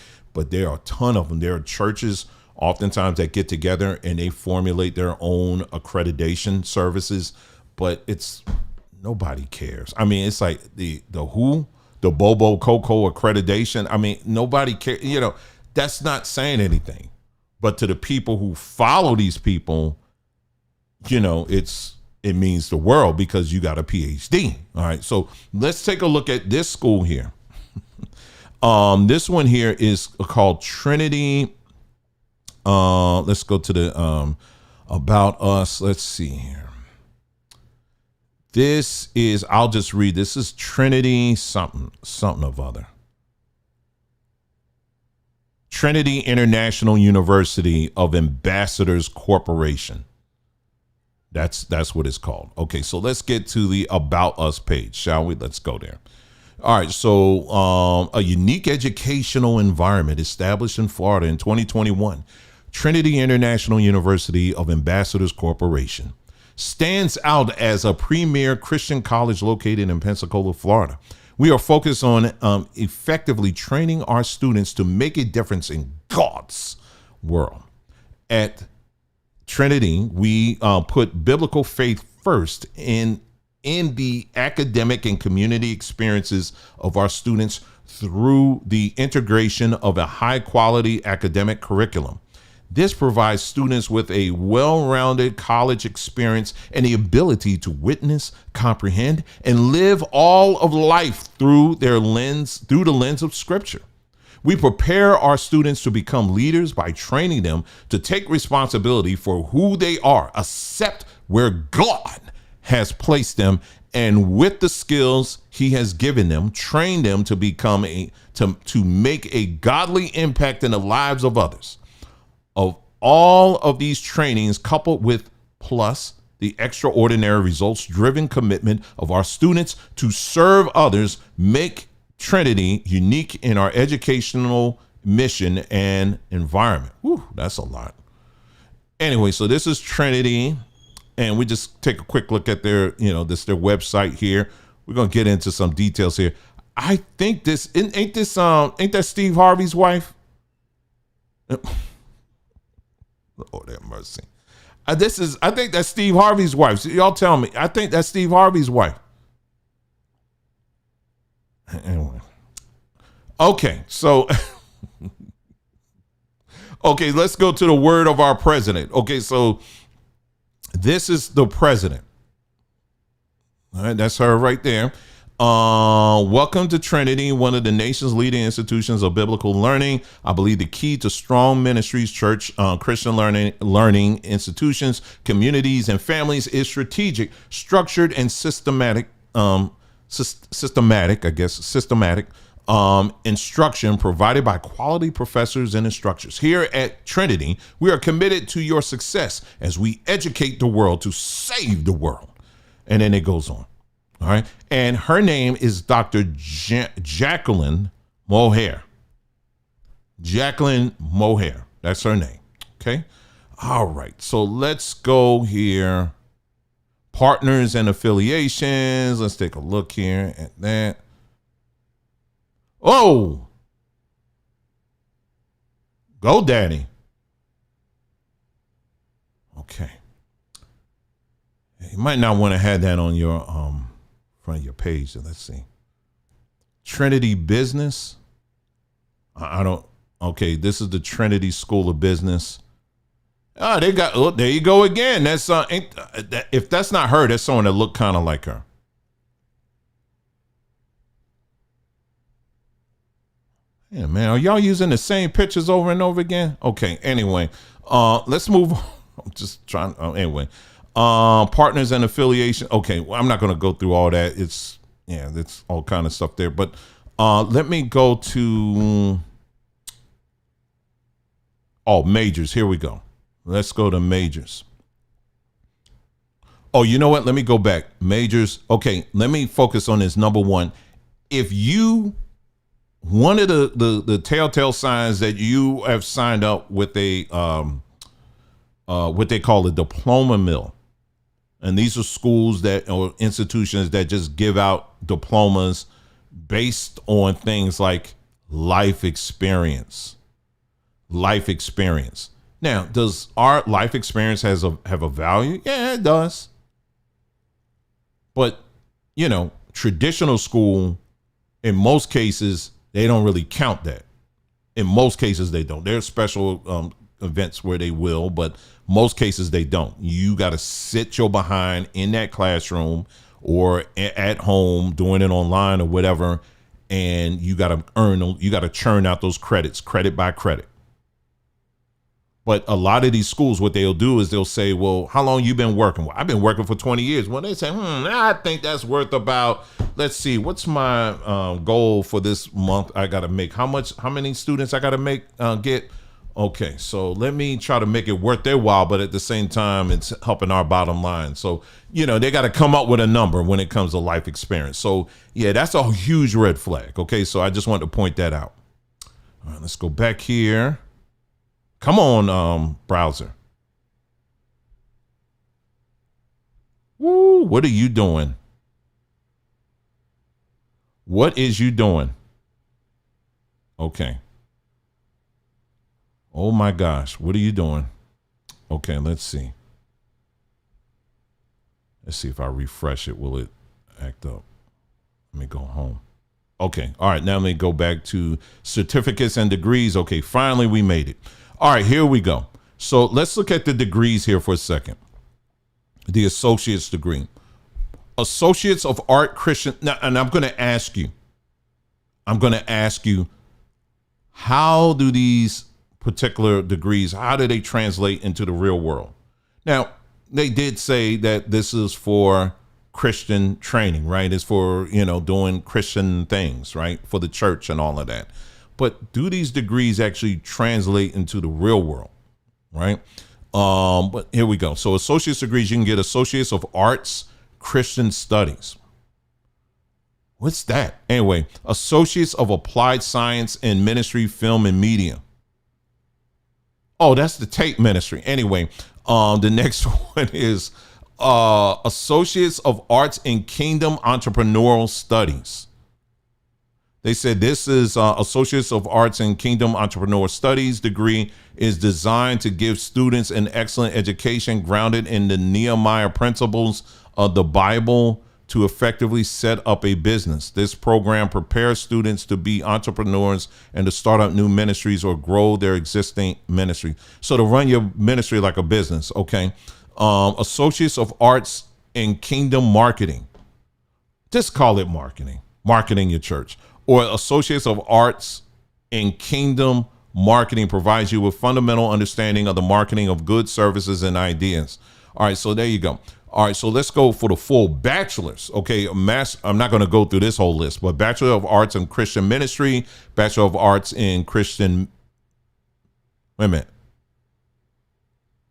there are a ton of them. There are churches oftentimes that get together and they formulate their own accreditation services. But nobody cares. I mean, it's like the Bobo Coco accreditation. I mean, nobody cares. That's not saying anything. But to the people who follow these people, it means the world because you got a PhD. All right. So let's take a look at this school here. This one here is called Trinity. Let's go to the About Us. Let's see here. This is, I'll just read. This is Trinity something of other. Trinity International University of Ambassadors Corporation. That's what it's called. Okay, so let's get to the About Us page, shall we? Let's go there. All right, so a unique educational environment established in Florida in 2021. Trinity International University of Ambassadors Corporation stands out as a premier Christian college located in Pensacola, Florida. We are focused on effectively training our students to make a difference in God's world. At Trinity, we put biblical faith first in the academic and community experiences of our students through the integration of a high-quality academic curriculum. This provides students with a well-rounded college experience and the ability to witness, comprehend, and live all of life through the lens of Scripture. We prepare our students to become leaders by training them to take responsibility for who they are, accept where God has placed them, and with the skills he has given them, train them to become to make a godly impact in the lives of others. Of all of these trainings, coupled with plus the extraordinary results-driven commitment of our students to serve others, make Trinity unique in our educational mission and environment. Whew, that's a lot. Anyway, so this is Trinity, and we just take a quick look at their website here. We're gonna get into some details here. I think ain't that Steve Harvey's wife? Lord have mercy. I think that's Steve Harvey's wife. So y'all tell me. I think that's Steve Harvey's wife. Anyway. Okay, so let's go to the word of our president. Okay, so this is the president. All right, that's her right there. Welcome to Trinity, one of the nation's leading institutions of biblical learning. I believe the key to strong ministries, church, Christian learning institutions, communities, and families is strategic, structured, and systematic instruction provided by quality professors and instructors. Here at Trinity, we are committed to your success as we educate the world to save the world. And then it goes on. All right. And her name is Dr. Jacqueline Mohair. Jacqueline Mohair. That's her name. Okay. All right. So let's go here. Partners and affiliations. Let's take a look here at that. Oh, go daddy. Okay. You might not want to have that on your front of your page. So let's see. Trinity Business. I don't. Okay, this is the Trinity School of Business. They got. Oh, there you go again. That's if that's not her, that's someone that looked kind of like her. Yeah, man. Are y'all using the same pictures over and over again? Okay. Anyway, let's move on. I'm just trying. Anyway, partners and affiliation. Okay. Well, I'm not going to go through all that. It's all kind of stuff there. But let me go to majors. Here we go. Let's go to majors. Oh, you know what? Let me go back. Majors. Okay. Let me focus on this. Number one, if you one of the telltale signs that you have signed up with a what they call a diploma mill, and these are schools or institutions that just give out diplomas based on things like life experience. Now, does our life experience have a value? Yeah, it does. But traditional school, in most cases, they don't really count that. In most cases, they don't. There's special events where they will, but most cases they don't. You got to sit your behind in that classroom or at home doing it online or whatever, and you got to earn them. You got to churn out those credits, credit by credit. But a lot of these schools, what they'll do is they'll say, well, how long you been working? Well, I've been working for 20 years. Well, they say, I think that's worth about, let's see, what's my goal for this month? I got to make how many students I got to get? Okay, so let me try to make it worth their while, but at the same time, it's helping our bottom line. So, they got to come up with a number when it comes to life experience. So, yeah, that's a huge red flag. Okay, so I just wanted to point that out. All right, let's go back here. Come on, browser. Woo, what are you doing? What is you doing? Okay. Oh my gosh, what are you doing? Okay, let's see. Let's see if I refresh it. Will it act up? Let me go home. Okay, all right, now let me go back to certificates and degrees. Okay, finally we made it. All right, here we go. So let's look at the degrees here for a second. The associate's degree. Associates of Art Christian. Now, and I'm going to ask you, how do these particular degrees, how do they translate into the real world? Now, they did say that this is for Christian training, right? It's for, doing Christian things, right? For the church and all of that. But do these degrees actually translate into the real world, right? But here we go. So associate's degrees, you can get Associates of Arts, Christian Studies. What's that? Anyway, Associates of Applied Science in Ministry, Film, and Media. Oh, that's the tape ministry. Anyway, the next one is Associates of Arts in Kingdom Entrepreneurial Studies. They said this is Associates of Arts in Kingdom Entrepreneurial Studies degree is designed to give students an excellent education grounded in the Nehemiah principles of the Bible to effectively set up a business. This program prepares students to be entrepreneurs and to start up new ministries or grow their existing ministry. So to run your ministry like a business, okay? Associates of Arts in Kingdom Marketing. Just call it marketing. Marketing your church. Or Associates of Arts in Kingdom Marketing provides you with fundamental understanding of the marketing of goods, services, and ideas. All right, so there you go. All right, so let's go for the full bachelor's. Okay, I'm not going to go through this whole list, but Bachelor of Arts in Christian Ministry, Bachelor of Arts in Christian. Wait a minute.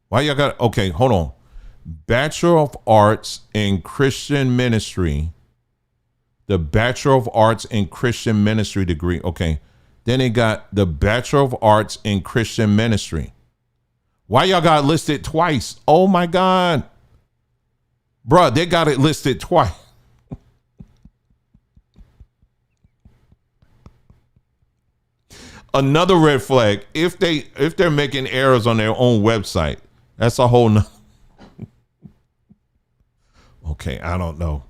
Why y'all got? Okay, hold on. Bachelor of Arts in Christian Ministry. The Bachelor of Arts in Christian Ministry degree. Okay. Then they got the Bachelor of Arts in Christian Ministry. Why y'all got it listed twice? Oh my God. Bruh, they got it listed twice. Another red flag. If they're making errors on their own website, that's a whole nother. Okay, I don't know.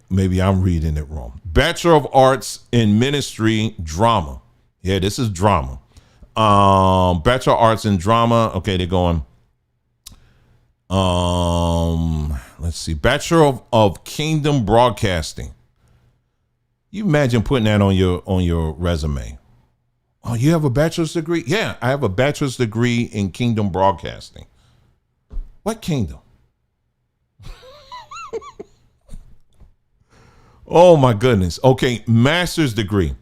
Maybe I'm reading it wrong. Bachelor of Arts in Ministry Drama. Yeah, this is drama. Bachelor of Arts in Drama. Okay, they're going. Let's see. Bachelor of Kingdom Broadcasting. You imagine putting that on your resume. Oh, you have a bachelor's degree? Yeah, I have a bachelor's degree in Kingdom Broadcasting. What kingdom? Oh my goodness. Okay, master's degree.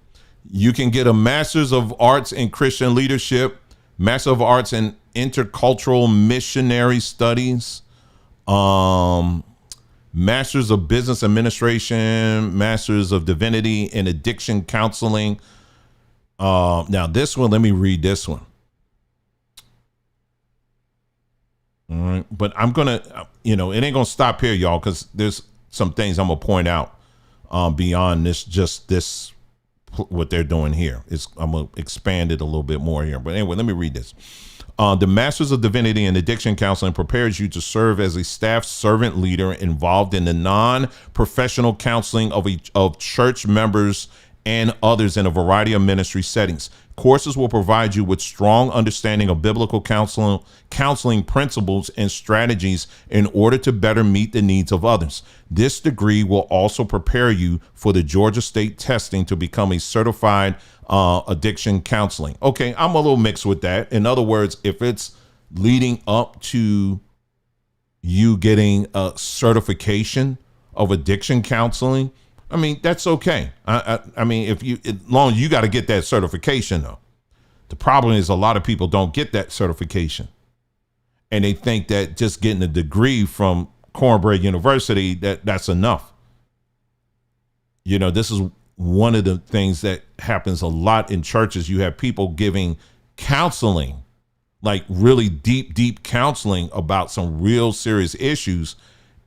You can get a master's of arts in Christian leadership, master of arts in intercultural missionary studies, masters of business administration, masters of divinity in addiction counseling. Now this one, let me read this one. All right, but I'm gonna, it ain't gonna stop here, y'all, because there's some things I'm gonna point out beyond this what they're doing here. I'm gonna expand it a little bit more here. But anyway, let me read this. The Masters of Divinity and Addiction Counseling prepares you to serve as a staff servant leader involved in the non-professional counseling of church members and others in a variety of ministry settings. Courses will provide you with strong understanding of biblical counseling principles and strategies in order to better meet the needs of others. This degree will also prepare you for the Georgia State testing to become a certified addiction counseling. Okay, I'm a little mixed with that. In other words, if it's leading up to you getting a certification of addiction counseling, I mean, that's okay. I mean, as long as you got to get that certification, though. The problem is a lot of people don't get that certification. And they think that just getting a degree from Cornbread University, that's enough. This is one of the things that happens a lot in churches. You have people giving counseling, like really deep counseling about some real serious issues,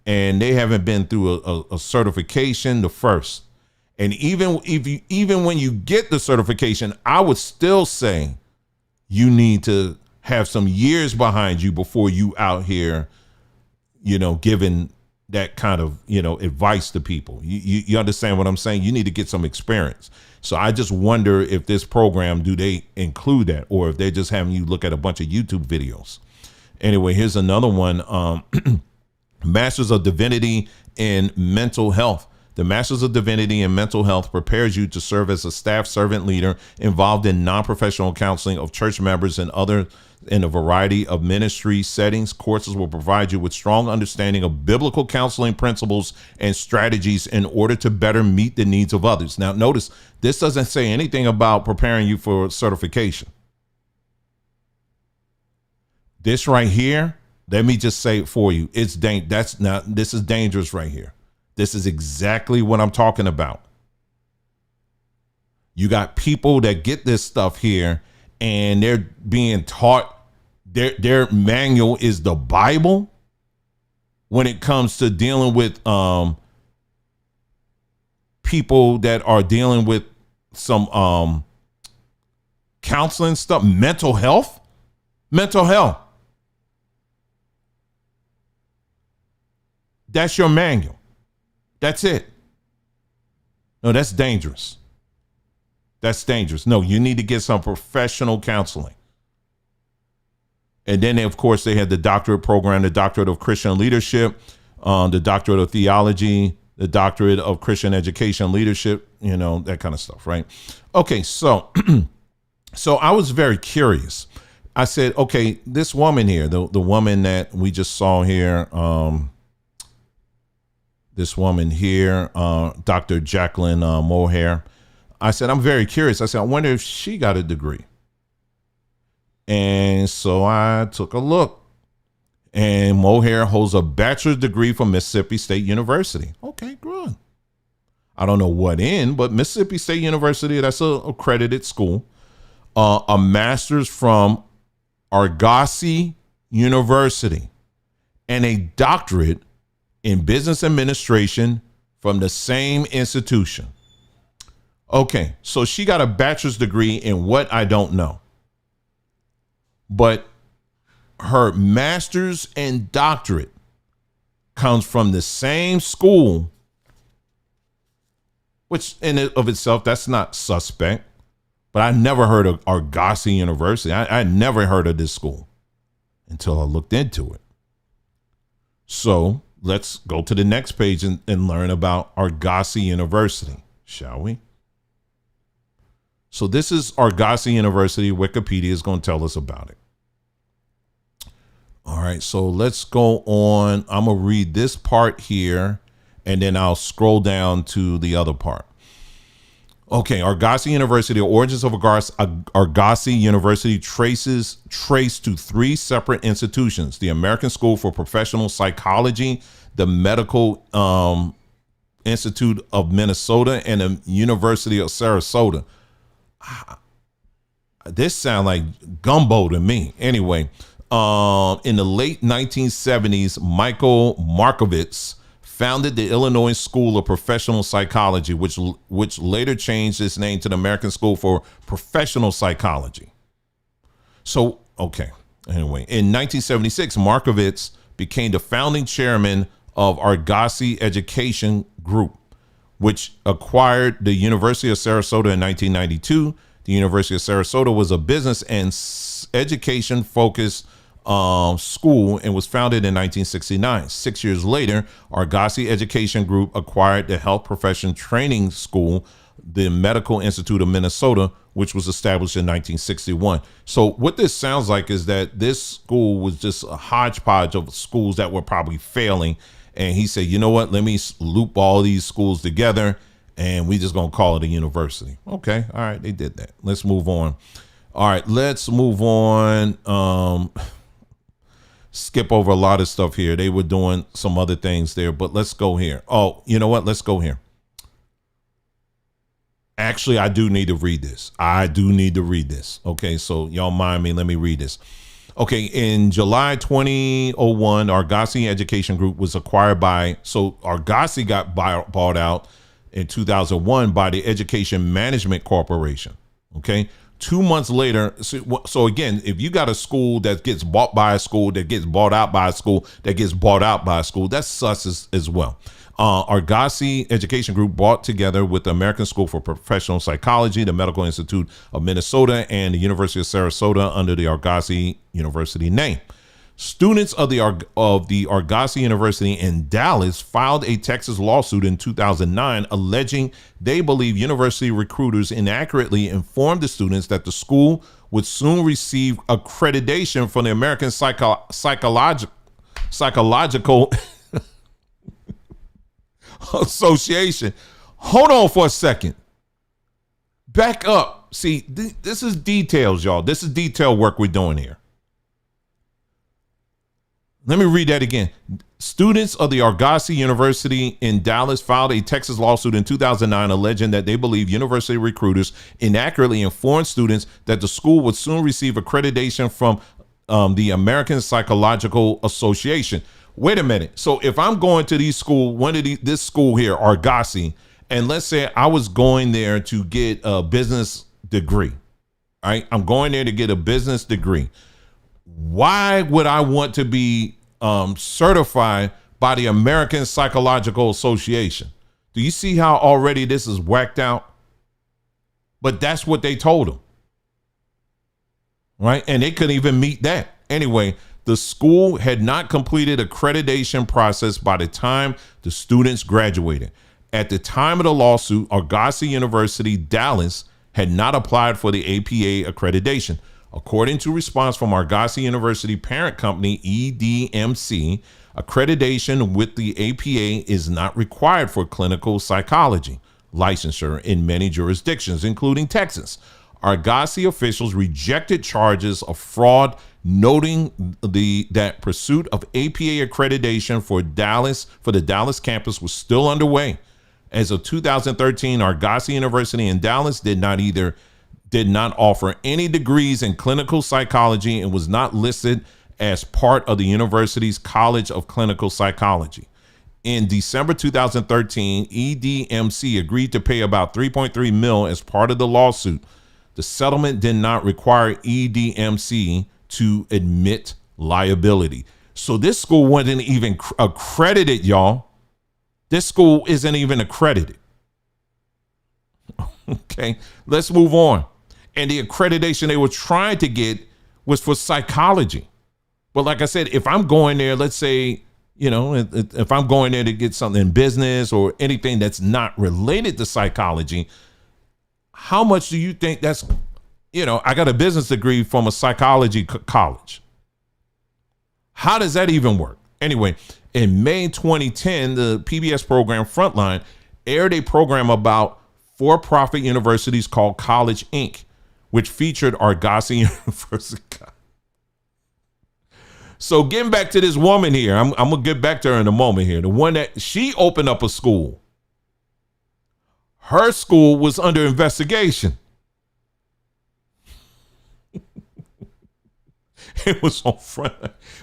and they haven't been through a certification the first. And even when you get the certification, I would still say you need to have some years behind you before you out here, giving that kind of, advice to people. You understand what I'm saying? You need to get some experience. So I just wonder if this program, do they include that, or if they're just having you look at a bunch of YouTube videos. Anyway, here's another one. Masters of Divinity in Mental Health. The Masters of Divinity in Mental Health prepares you to serve as a staff servant leader involved in non-professional counseling of church members and other in a variety of ministry settings. Courses will provide you with strong understanding of biblical counseling principles and strategies in order to better meet the needs of others. Now, notice this doesn't say anything about preparing you for certification. This right here, let me just say it for you. This is dangerous right here. This is exactly what I'm talking about. You got people that get this stuff here and they're being taught their manual is the Bible when it comes to dealing with people that are dealing with some counseling stuff, mental health. That's your manual. That's it. No, that's dangerous. That's dangerous. No, you need to get some professional counseling. And then, of course, they had the doctorate program, the doctorate of Christian leadership, the doctorate of theology, the doctorate of Christian education leadership, that kind of stuff, right? Okay, so so I was very curious. I said, okay, this woman here, the woman that we just saw here, this woman here, Dr. Jacqueline Mohair. I said, I'm very curious. I said, I wonder if she got a degree. And so I took a look. And Mohair holds a bachelor's degree from Mississippi State University. Okay, good. I don't know what but Mississippi State University, that's an accredited school. A master's from Argosy University. And a doctorate in business administration from the same institution. Okay, so she got a bachelor's degree in what I don't know. But her master's and doctorate comes from the same school, which in and of itself, that's not suspect. But I never heard of Argosy University. I never heard of this school until I looked into it. So let's go to the next page and learn about Argosy University, shall we? So this is Argosy University. Wikipedia is going to tell us about it. All right, so let's go on. I'm going to read this part here, and then I'll scroll down to the other part. Okay, Argosy University, the origins of Argosy University traced to 3 separate institutions: the American School for Professional Psychology, the Medical Institute of Minnesota, and the University of Sarasota. This sounds like gumbo to me. Anyway, in the late 1970s, Michael Markovitz founded the Illinois School of Professional Psychology, which later changed its name to the American School for Professional Psychology. So, okay. Anyway, in 1976, Markovitz became the founding chairman of Argosy Education Group, which acquired the University of Sarasota in 1992. The University of Sarasota was a business and education-focused school and was founded in 1969. 6 years later, Argosy Education Group acquired the Health Profession Training School, the Medical Institute of Minnesota, which was established in 1961. So what this sounds like is that this school was just a hodgepodge of schools that were probably failing. And he said, you know what, let me loop all these schools together and we just gonna call it a university. Okay, all right, they did that. Let's move on. All right, let's move on. Skip over a lot of stuff here. They were doing some other things there, but let's go here. Oh, you know what? Let's go here. Actually, I do need to read this. Okay, so y'all mind me. Let me read this. Okay, in July 2001, Argosy Education Group was acquired by, so Argosy got bought out in 2001 by the Education Management Corporation. Okay. 2 months later, so again, if you got a school that gets bought by a school, that gets bought out by a school, that gets bought out by a school, that's sus as well. Argosy Education Group brought together with the American School for Professional Psychology, the Medical Institute of Minnesota, and the University of Sarasota under the Argosy University name. Students of the Argosy University in Dallas filed a Texas lawsuit in 2009 alleging they believe university recruiters inaccurately informed the students that the school would soon receive accreditation from the American Psychological Association. Hold on for a second. Back up. See, this is details, y'all. This is detail work we're doing here. Let me read that again. Students of the Argosy University in Dallas filed a Texas lawsuit in 2009 alleging that they believe university recruiters inaccurately informed students that the school would soon receive accreditation from the American Psychological Association. Wait a minute. So if I'm going to these school, this school here, Argosy, and let's say I was going there to get a business degree, all right? I'm going there to get a business degree. Why would I want to be certified by the American Psychological Association? Do you see how already this is whacked out? But that's what they told them, right? And they couldn't even meet that. Anyway, the school had not completed accreditation process by the time the students graduated. At the time of the lawsuit, Argosy University Dallas had not applied for the APA accreditation. According to response from Argosy University parent company, EDMC, accreditation with the APA is not required for clinical psychology licensure in many jurisdictions, including Texas. Argosy officials rejected charges of fraud, noting that pursuit of APA accreditation for the Dallas campus was still underway. As of 2013, Argosy University in Dallas did not offer any degrees in clinical psychology and was not listed as part of the university's College of Clinical Psychology. In December 2013, EDMC agreed to pay about $3.3 million as part of the lawsuit. The settlement did not require EDMC to admit liability. So this school wasn't even accredited, y'all. This school isn't even accredited. Okay, let's move on. And the accreditation they were trying to get was for psychology. But like I said, if I'm going there, let's say, if I'm going there to get something in business or anything that's not related to psychology, How much do you think that's, I got a business degree from a psychology college. How does that even work? Anyway, in May 2010, the PBS program Frontline aired a program about for-profit universities called College Inc., which featured Argosy University. So getting back to this woman here, I'm going to get back to her in a moment here. The one that she opened up a school. Her school was under investigation. It was on front.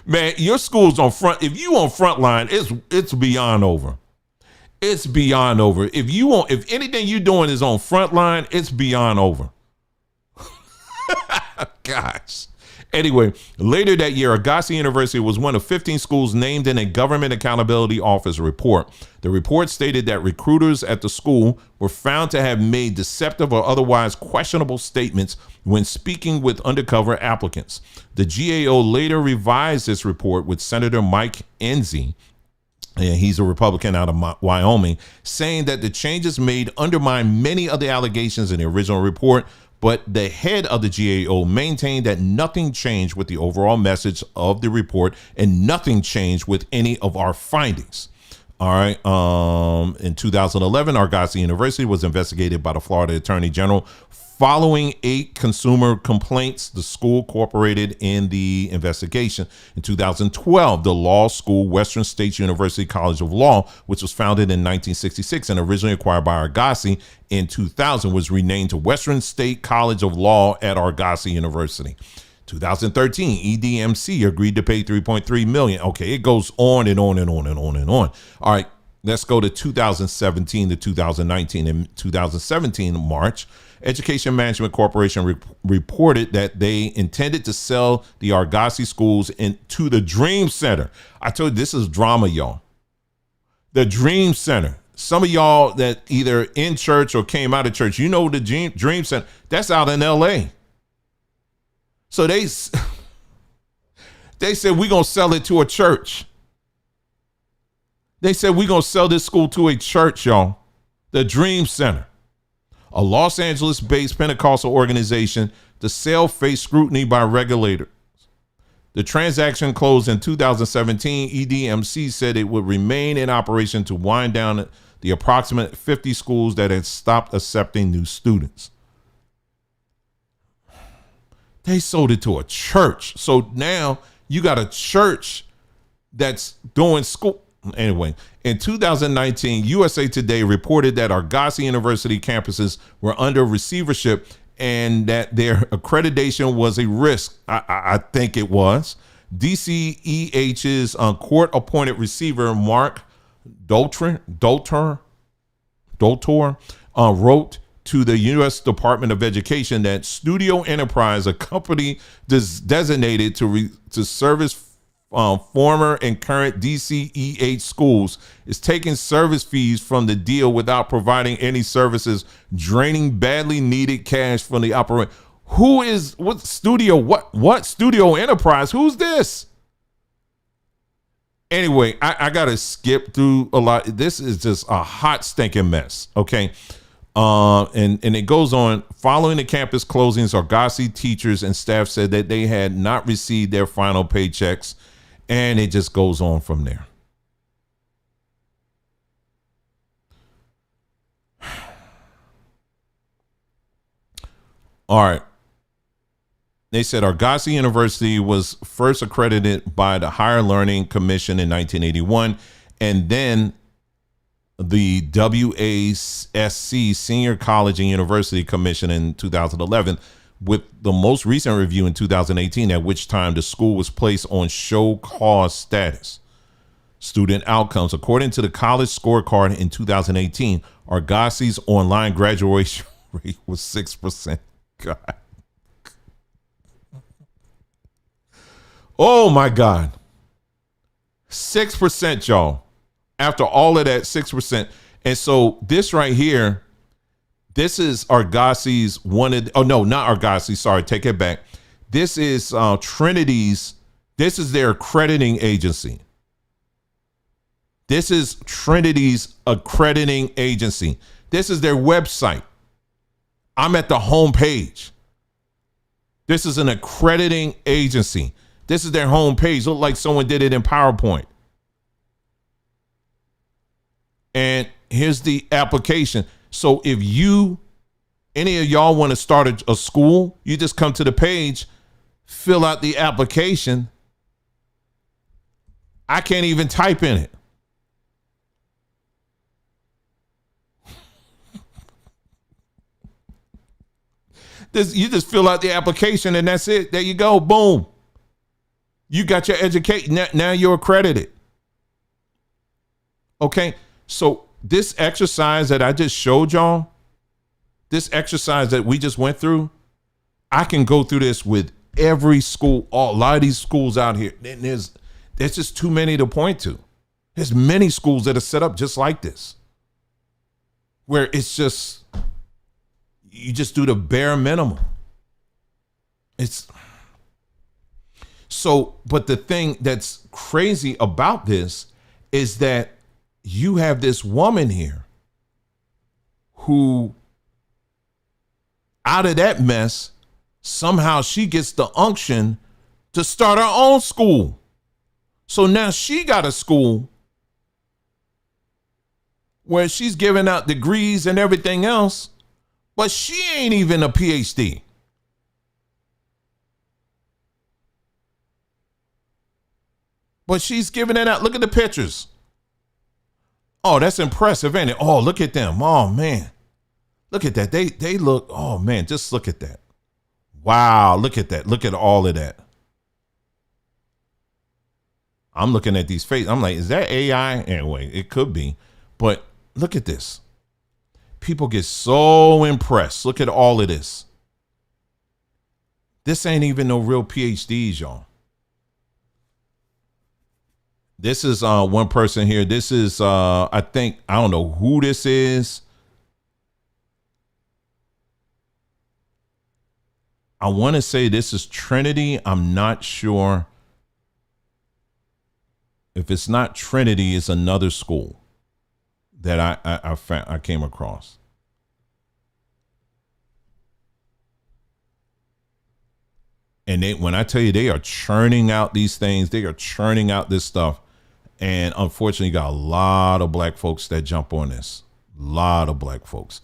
Man, your school's on front. If you on Frontline, it's beyond over. It's beyond over. If anything you doing is on Frontline, it's beyond over. Gosh. Anyway, later that year, Argosy University was one of 15 schools named in a Government Accountability Office report. The report stated that recruiters at the school were found to have made deceptive or otherwise questionable statements when speaking with undercover applicants. The GAO later revised this report with Senator Mike Enzi, and he's a Republican out of Wyoming, saying that the changes made undermine many of the allegations in the original report. But the head of the GAO maintained that nothing changed with the overall message of the report and nothing changed with any of our findings. All right. In 2011, Argosy University was investigated by the Florida Attorney General. Following 8 consumer complaints, the school cooperated in the investigation. In 2012, the law school, Western States University College of Law, which was founded in 1966 and originally acquired by Argosy in 2000, was renamed to Western State College of Law at Argosy University. 2013, EDMC agreed to pay $3.3 million. Okay, it goes on and on and on and on and on. All right, let's go to 2017 to 2019. In 2017, March, Education Management Corporation reported that they intended to sell the Argosy schools to the Dream Center. I told you, this is drama, y'all. The Dream Center. Some of y'all that either in church or came out of church, you know the Dream Center. That's out in LA. So they said, we're going to sell it to a church. They said, we're going to sell this school to a church, y'all. The Dream Center. A Los Angeles-based Pentecostal organization, the sale faced scrutiny by regulators. The transaction closed in 2017. EDMC said it would remain in operation to wind down the approximate 50 schools that had stopped accepting new students. They sold it to a church. So now you got a church that's doing school. Anyway, in 2019, USA Today reported that Argosy University campuses were under receivership and that their accreditation was a risk. I think it was. DCEH's court-appointed receiver, Mark Doltor, wrote to the U.S. Department of Education that Studio Enterprise, a company designated to service former and current DCEH schools, is taking service fees from the deal without providing any services, draining badly needed cash from the operation. What Studio Enterprise? Who's this? Anyway, I gotta skip through a lot. This is just a hot stinking mess. Okay. And it goes on. Following the campus closings, Argosy teachers and staff said that they had not received their final paychecks. And it just goes on from there. All right. They said Argosy University was first accredited by the Higher Learning Commission in 1981, and then the WASC Senior College and University Commission in 2011, with the most recent review in 2018, at which time the school was placed on show cause status. Student outcomes. According to the college scorecard in 2018, Argosy's online graduation rate was 6%. God. Oh my God. 6%, y'all. After all of that, 6%. And so this right here, this is Argosy's not Argosy. Sorry, take it back. This is Trinity's. This is their accrediting agency. This is Trinity's accrediting agency. This is their website. I'm at the home page. This is an accrediting agency. This is their home page. Look like someone did it in PowerPoint. And here's the application. So if any of y'all want to start a school, you just come to the page, fill out the application. I can't even type in it. You just fill out the application and that's it. There you go. Boom. You got your education. Now you're accredited. Okay. So this exercise that I just showed y'all, this exercise that we just went through, I can go through this with every school, a lot of these schools out here. There's just too many to point to. There's many schools that are set up just like this, where it's just, you just do the bare minimum. But the thing that's crazy about this is that you have this woman here who, out of that mess, somehow she gets the unction to start her own school. So now she got a school where she's giving out degrees and everything else, but she ain't even a PhD. But she's giving it out. Look at the pictures. Oh, that's impressive, ain't it? Oh, look at them. Oh, man. Look at that. They look, oh, man, just look at that. Wow, look at that. Look at all of that. I'm looking at these faces. I'm like, is that AI? Anyway, it could be. But look at this. People get so impressed. Look at all of this. This ain't even no real PhDs, y'all. This is one person here. This is, I don't know who this is. I want to say this is Trinity. I'm not sure. If it's not Trinity, it's another school that I came across. And when I tell you they are churning out these things, they are churning out this stuff. And unfortunately, you got a lot of black folks that jump on this. A lot of black folks.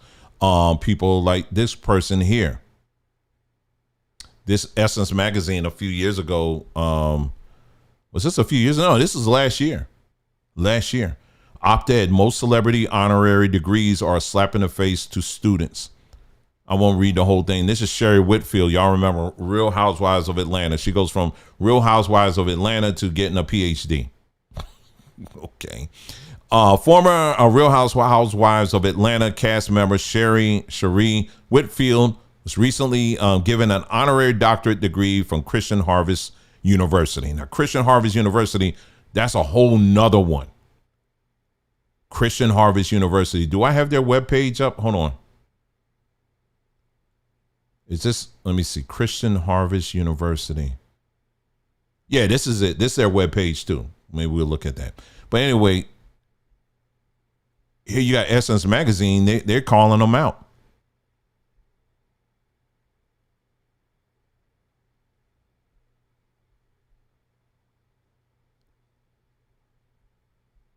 People like this person here. This Essence magazine a few years ago. Was this a few years? No, this is last year. Last year. Op-ed, most celebrity honorary degrees are a slap in the face to students. I won't read the whole thing. This is Sherry Whitfield. Y'all remember Real Housewives of Atlanta. She goes from Real Housewives of Atlanta to getting a PhD. Okay. Former Real Housewives of Atlanta cast member Sherry Whitfield was recently given an honorary doctorate degree from Christian Harvest University. Now, Christian Harvest University, that's a whole nother one. Christian Harvest University. Do I have their webpage up? Hold on. Is this, let me see, Christian Harvest University. Yeah, this is it. This is their webpage too. Maybe we'll look at that. But anyway, here you got Essence Magazine. They're calling them out.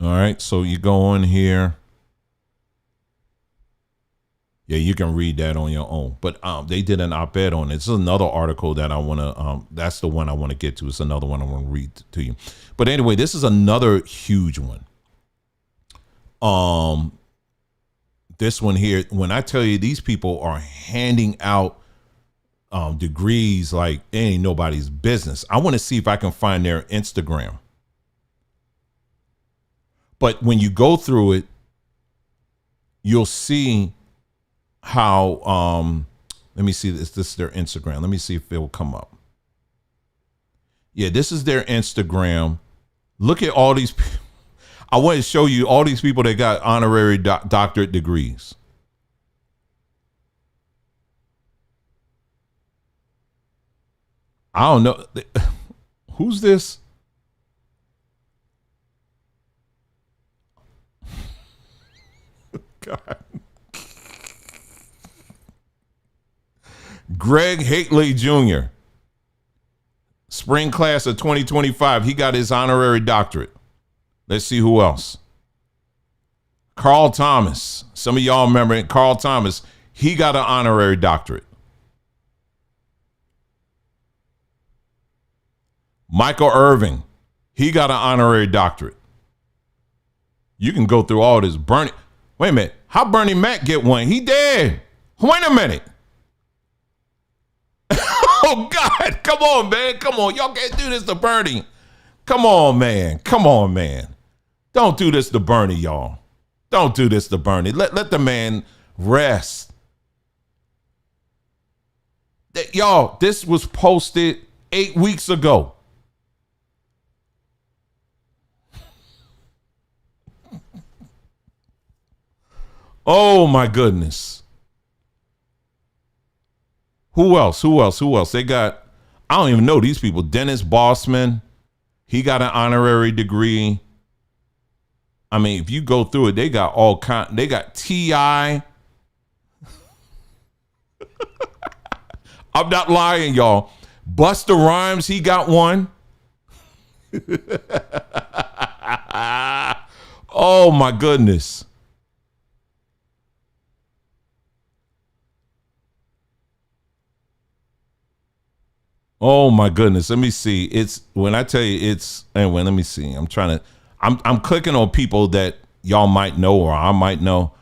All right, so you go on here. Yeah, you can read that on your own. But they did an op-ed on it. This is another article that I want to, that's the one I want to get to. It's another one I want to read to you. But anyway, this is another huge one. This one here, when I tell you these people are handing out degrees like it ain't nobody's business. I want to see if I can find their Instagram. But when you go through it, you'll see how, let me see this is their Instagram. Let me see if it will come up. Yeah, this is their Instagram. Look at all these. I want to show you all these people that got honorary doctorate degrees. I don't know. Who's this? God. Greg Haitley Jr., spring class of 2025. He got his honorary doctorate. Let's see who else. Carl Thomas. Some of y'all remember it. Carl Thomas. He got an honorary doctorate. Michael Irving. He got an honorary doctorate. You can go through all this. Bernie. Wait a minute. How Bernie Mac get one? He dead. Wait a minute. Oh, God. Come on, man. Come on. Y'all can't do this to Bernie. Come on, man. Come on, man. Don't do this to Bernie, y'all. Don't do this to Bernie. Let the man rest. Y'all, this was posted 8 weeks ago. Oh, my goodness. Who else? They got, I don't even know these people. Dennis Bossman, he got an honorary degree. I mean, if you go through it, they got all kind. They got T.I. I'm not lying, y'all. Busta Rhymes, he got one. Oh, my goodness. Oh my goodness. Let me see. It's when I tell you it's anyway, let me see. I'm clicking on people that y'all might know or I might know.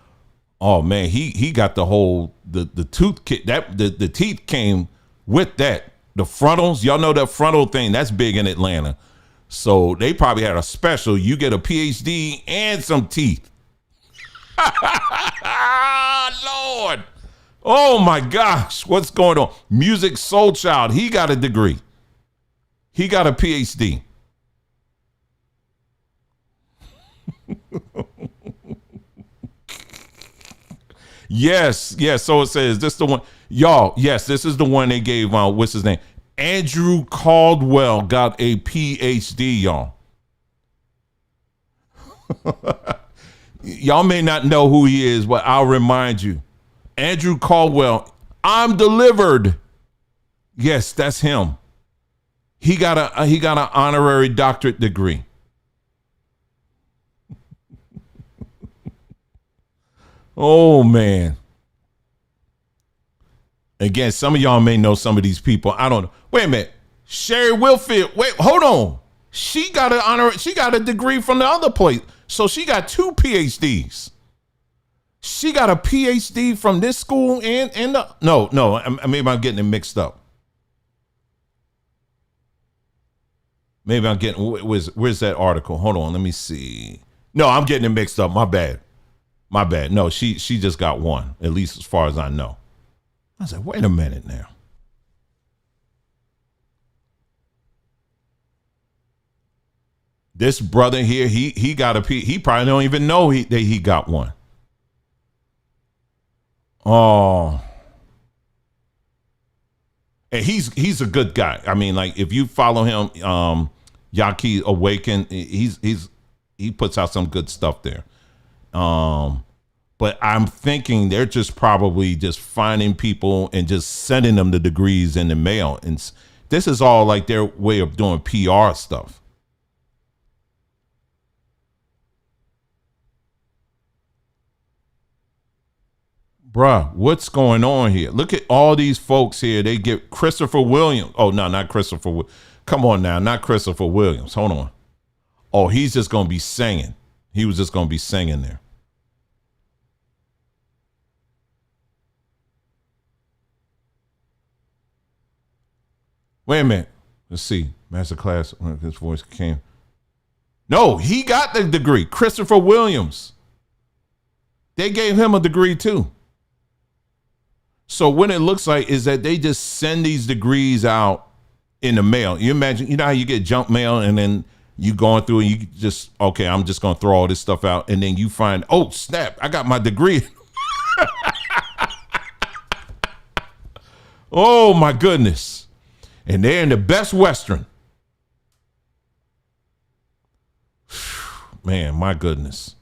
Oh man, he got the whole the tooth kit that the teeth came with that. The frontals, y'all know that frontal thing, that's big in Atlanta. So they probably had a special. You get a PhD and some teeth. Lord. Oh my gosh, what's going on? Music Soul Child, he got a degree. He got a PhD. Yes. So it says this the one, y'all. Yes, this is the one they gave. What's his name? Andrew Caldwell got a PhD, y'all. Y'all may not know who he is, but I'll remind you. Andrew Caldwell, I'm delivered. Yes, that's him. He got an honorary doctorate degree. Oh man. Again, some of y'all may know some of these people. I don't know. Wait a minute. Sherry Wilfield. Wait, hold on. She got a degree from the other place. So she got 2 PhDs. She got a PhD from this school and the no. Maybe I'm getting it mixed up. Maybe I'm getting where's that article? Hold on, let me see. No, I'm getting it mixed up. My bad. No, she just got one, at least as far as I know. I said, wait a minute now. This brother here, he got a he probably don't even know that he got one. Oh, and he's a good guy. I mean, like if you follow him, Yaki Awaken, he puts out some good stuff there. But I'm thinking they're just probably just finding people and just sending them the degrees in the mail, and this is all like their way of doing PR stuff. Bruh, what's going on here? Look at all these folks here. They get Christopher Williams. Oh, no, not Christopher. Come on now, not Christopher Williams. Hold on. Oh, he's just going to be singing. He was just going to be singing there. Wait a minute. Let's see. Masterclass. When his voice came. No, he got the degree. Christopher Williams. They gave him a degree too. So what it looks like is that they just send these degrees out in the mail. You imagine, you know how you get junk mail and then you going through and you just, okay, I'm just going to throw all this stuff out. And then you find, oh, snap, I got my degree. Oh, my goodness. And they're in the Best Western. Man, my goodness.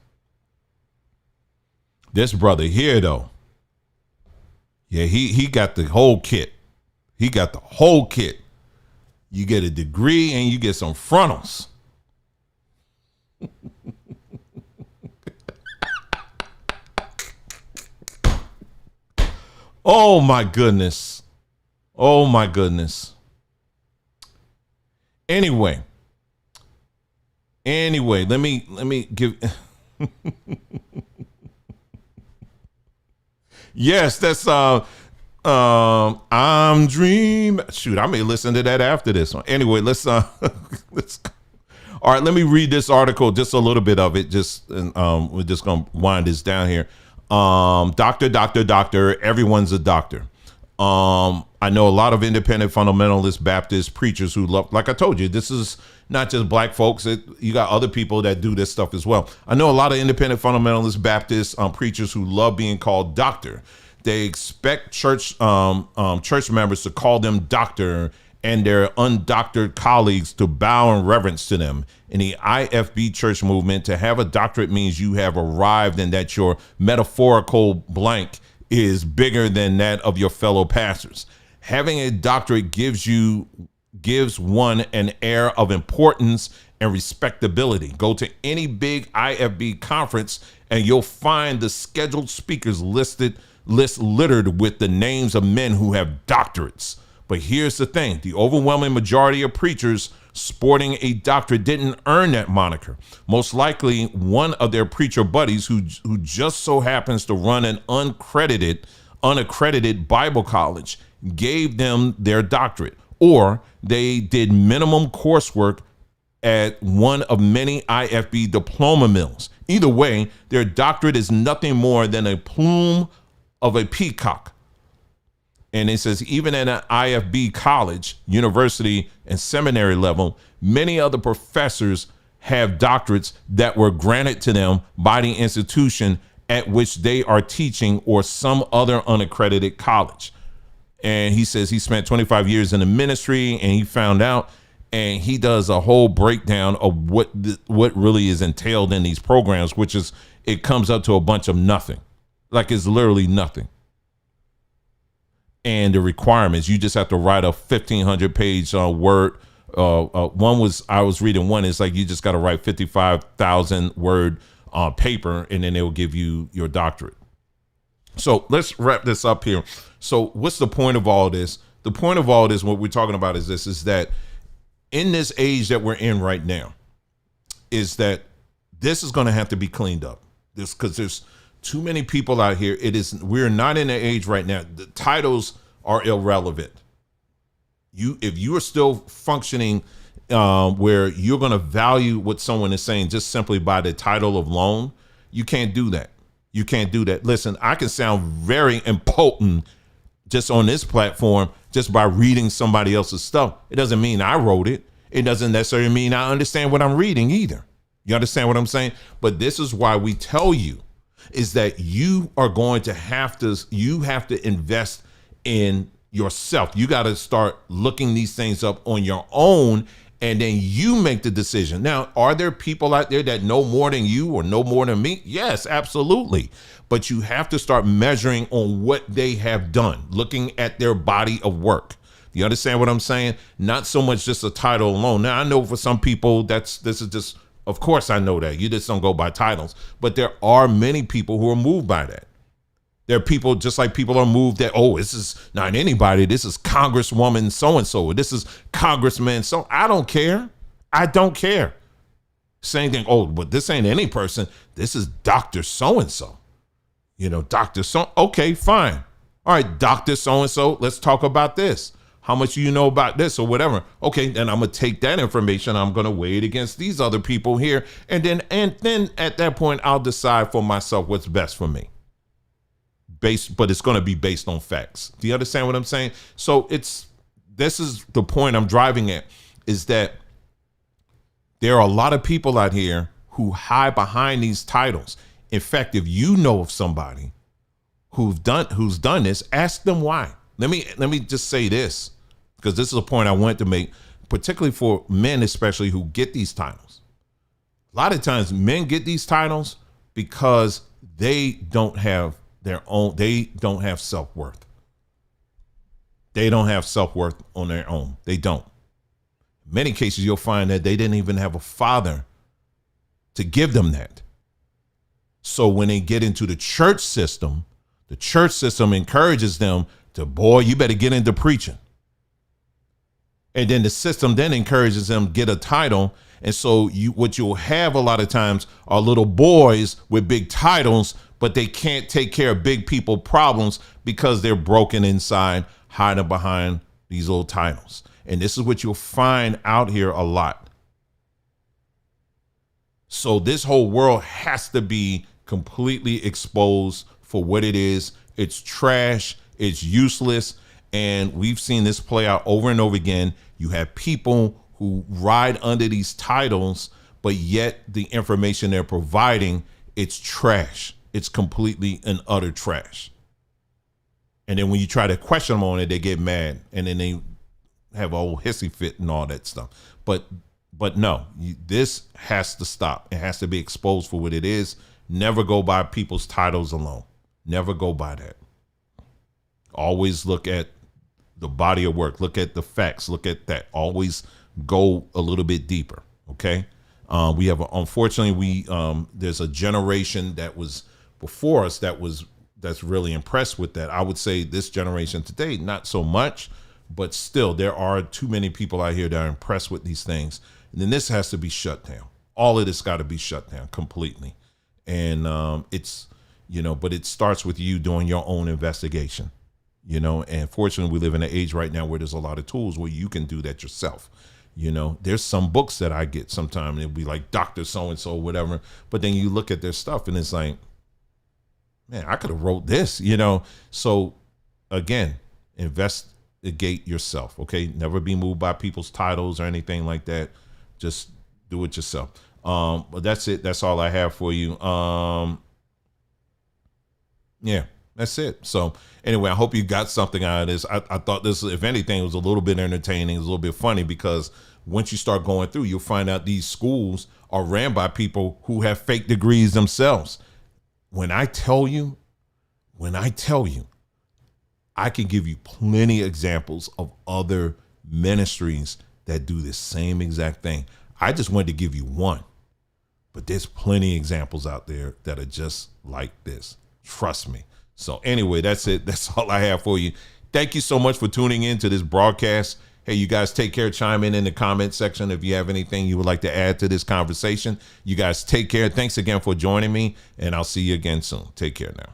This brother here, though. Yeah, he got the whole kit. He got the whole kit. You get a degree and you get some frontals. Oh my goodness. Oh my goodness. Anyway, let me give Yes, that's I'm dream. Shoot, I may listen to that after this one. Anyway, let's let's all right, let me read this article, just a little bit of it. We're just gonna wind this down here. Doctor, everyone's a doctor. I know a lot of independent fundamentalist Baptist preachers who love, like I told you, this is not just black folks. You got other people that do this stuff as well. I know a lot of independent fundamentalist Baptist preachers who love being called doctor. They expect church members to call them doctor and their undoctored colleagues to bow in reverence to them. In the IFB church movement, to have a doctorate means you have arrived and that your metaphorical blank is bigger than that of your fellow pastors. Having a doctorate gives one an air of importance and respectability. Go to any big IFB conference and you'll find the scheduled speakers list littered with the names of men who have doctorates. But here's the thing, the overwhelming majority of preachers sporting a doctorate didn't earn that moniker. Most likely one of their preacher buddies who just so happens to run an unaccredited Bible college gave them their doctorate, or they did minimum coursework at one of many IFB diploma mills. Either way, their doctorate is nothing more than a plume of a peacock. And it says even at an IFB college, university, and seminary level, many other professors have doctorates that were granted to them by the institution at which they are teaching or some other unaccredited college. And he says he spent 25 years in the ministry and he found out, and he does a whole breakdown of what really is entailed in these programs, which is it comes up to a bunch of nothing. Like it's literally nothing. And the requirements, you just have to write a 1,500 page word. I was reading one, it's like you just got to write 55,000 word paper and then they will give you your doctorate. So let's wrap this up here. So what's the point of all this? The point of all this, what we're talking about is that in this age that we're in right now, is that this is going to have to be cleaned up. Because there's too many people out here. We're not in an age right now. The titles are irrelevant. If you are still functioning where you're going to value what someone is saying just simply by the title alone, you can't do that. You can't do that. Listen, I can sound very impotent just on this platform just by reading somebody else's stuff. It doesn't mean I wrote it. It doesn't necessarily mean I understand what I'm reading either. You understand what I'm saying? But this is why we tell you is that you are going to have to invest in yourself. You got to start looking these things up on your own, and then you make the decision. Now, are there people out there that know more than you or know more than me? Yes, absolutely. But you have to start measuring on what they have done, looking at their body of work. You understand what I'm saying? Not so much just a title alone. Now, I know for some people this is just, of course I know that. You just don't go by titles. But there are many people who are moved by that. There are people, just like people are moved that, oh, this is not anybody. This is Congresswoman so-and-so. This is Congressman so. I don't care. I don't care. Same thing, oh, but this ain't any person. This is Dr. So-and-so. You know, Dr. So. Okay, fine. All right, Dr. So-and-so, let's talk about this. How much do you know about this or whatever? Okay, then I'm going to take that information. I'm going to weigh it against these other people here. And then at that point, I'll decide for myself what's best for me. But it's going to be based on facts. Do you understand what I'm saying? So this is the point I'm driving at, is that there are a lot of people out here who hide behind these titles. In fact, if you know of somebody who's done this, ask them why. Let me just say this, because this is a point I wanted to make, particularly for men, especially who get these titles. A lot of times men get these titles because they don't have self-worth. They don't have self-worth on their own. They don't. In many cases, you'll find that they didn't even have a father to give them that. So when they get into the church system encourages them to, boy, you better get into preaching. And then the system then encourages them to get a title. And so what you'll have a lot of times are little boys with big titles, but they can't take care of big people problems because they're broken inside, hiding behind these little titles. And this is what you'll find out here a lot. So this whole world has to be completely exposed for what it is. It's trash. It's useless. And we've seen this play out over and over again. You have people who ride under these titles, but yet the information they're providing, it's trash. It's completely and utter trash. And then when you try to question them on it, they get mad, and then they have a whole hissy fit and all that stuff. But no, this has to stop. It has to be exposed for what it is. Never go by people's titles alone. Never go by that. Always look at the body of work. Look at the facts. Look at that. Always go a little bit deeper. Okay. We have, unfortunately, there's a generation that was before us that's really impressed with that. I would say this generation today, not so much, but still there are too many people out here that are impressed with these things. And then this has to be shut down. All of this got to be shut down completely. And it's, but it starts with you doing your own investigation. And fortunately, we live in an age right now where there's a lot of tools where you can do that yourself. There's some books that I get sometimes, it'll be like Dr. So-and-so, whatever. But then you look at their stuff and it's like, man, I could have wrote this, So again, investigate yourself. Okay. Never be moved by people's titles or anything like that. Just do it yourself. But that's it. That's all I have for you. Yeah. That's it. So anyway, I hope you got something out of this. I thought this, if anything, was a little bit entertaining. It was a little bit funny because once you start going through, you'll find out these schools are ran by people who have fake degrees themselves. When I tell you, I can give you plenty of examples of other ministries that do the same exact thing. I just wanted to give you one, but there's plenty of examples out there that are just like this. Trust me. So anyway, that's it. That's all I have for you. Thank you so much for tuning in to this broadcast. Hey, you guys take care. Chime in the comment section if you have anything you would like to add to this conversation. You guys take care. Thanks again for joining me, and I'll see you again soon. Take care now.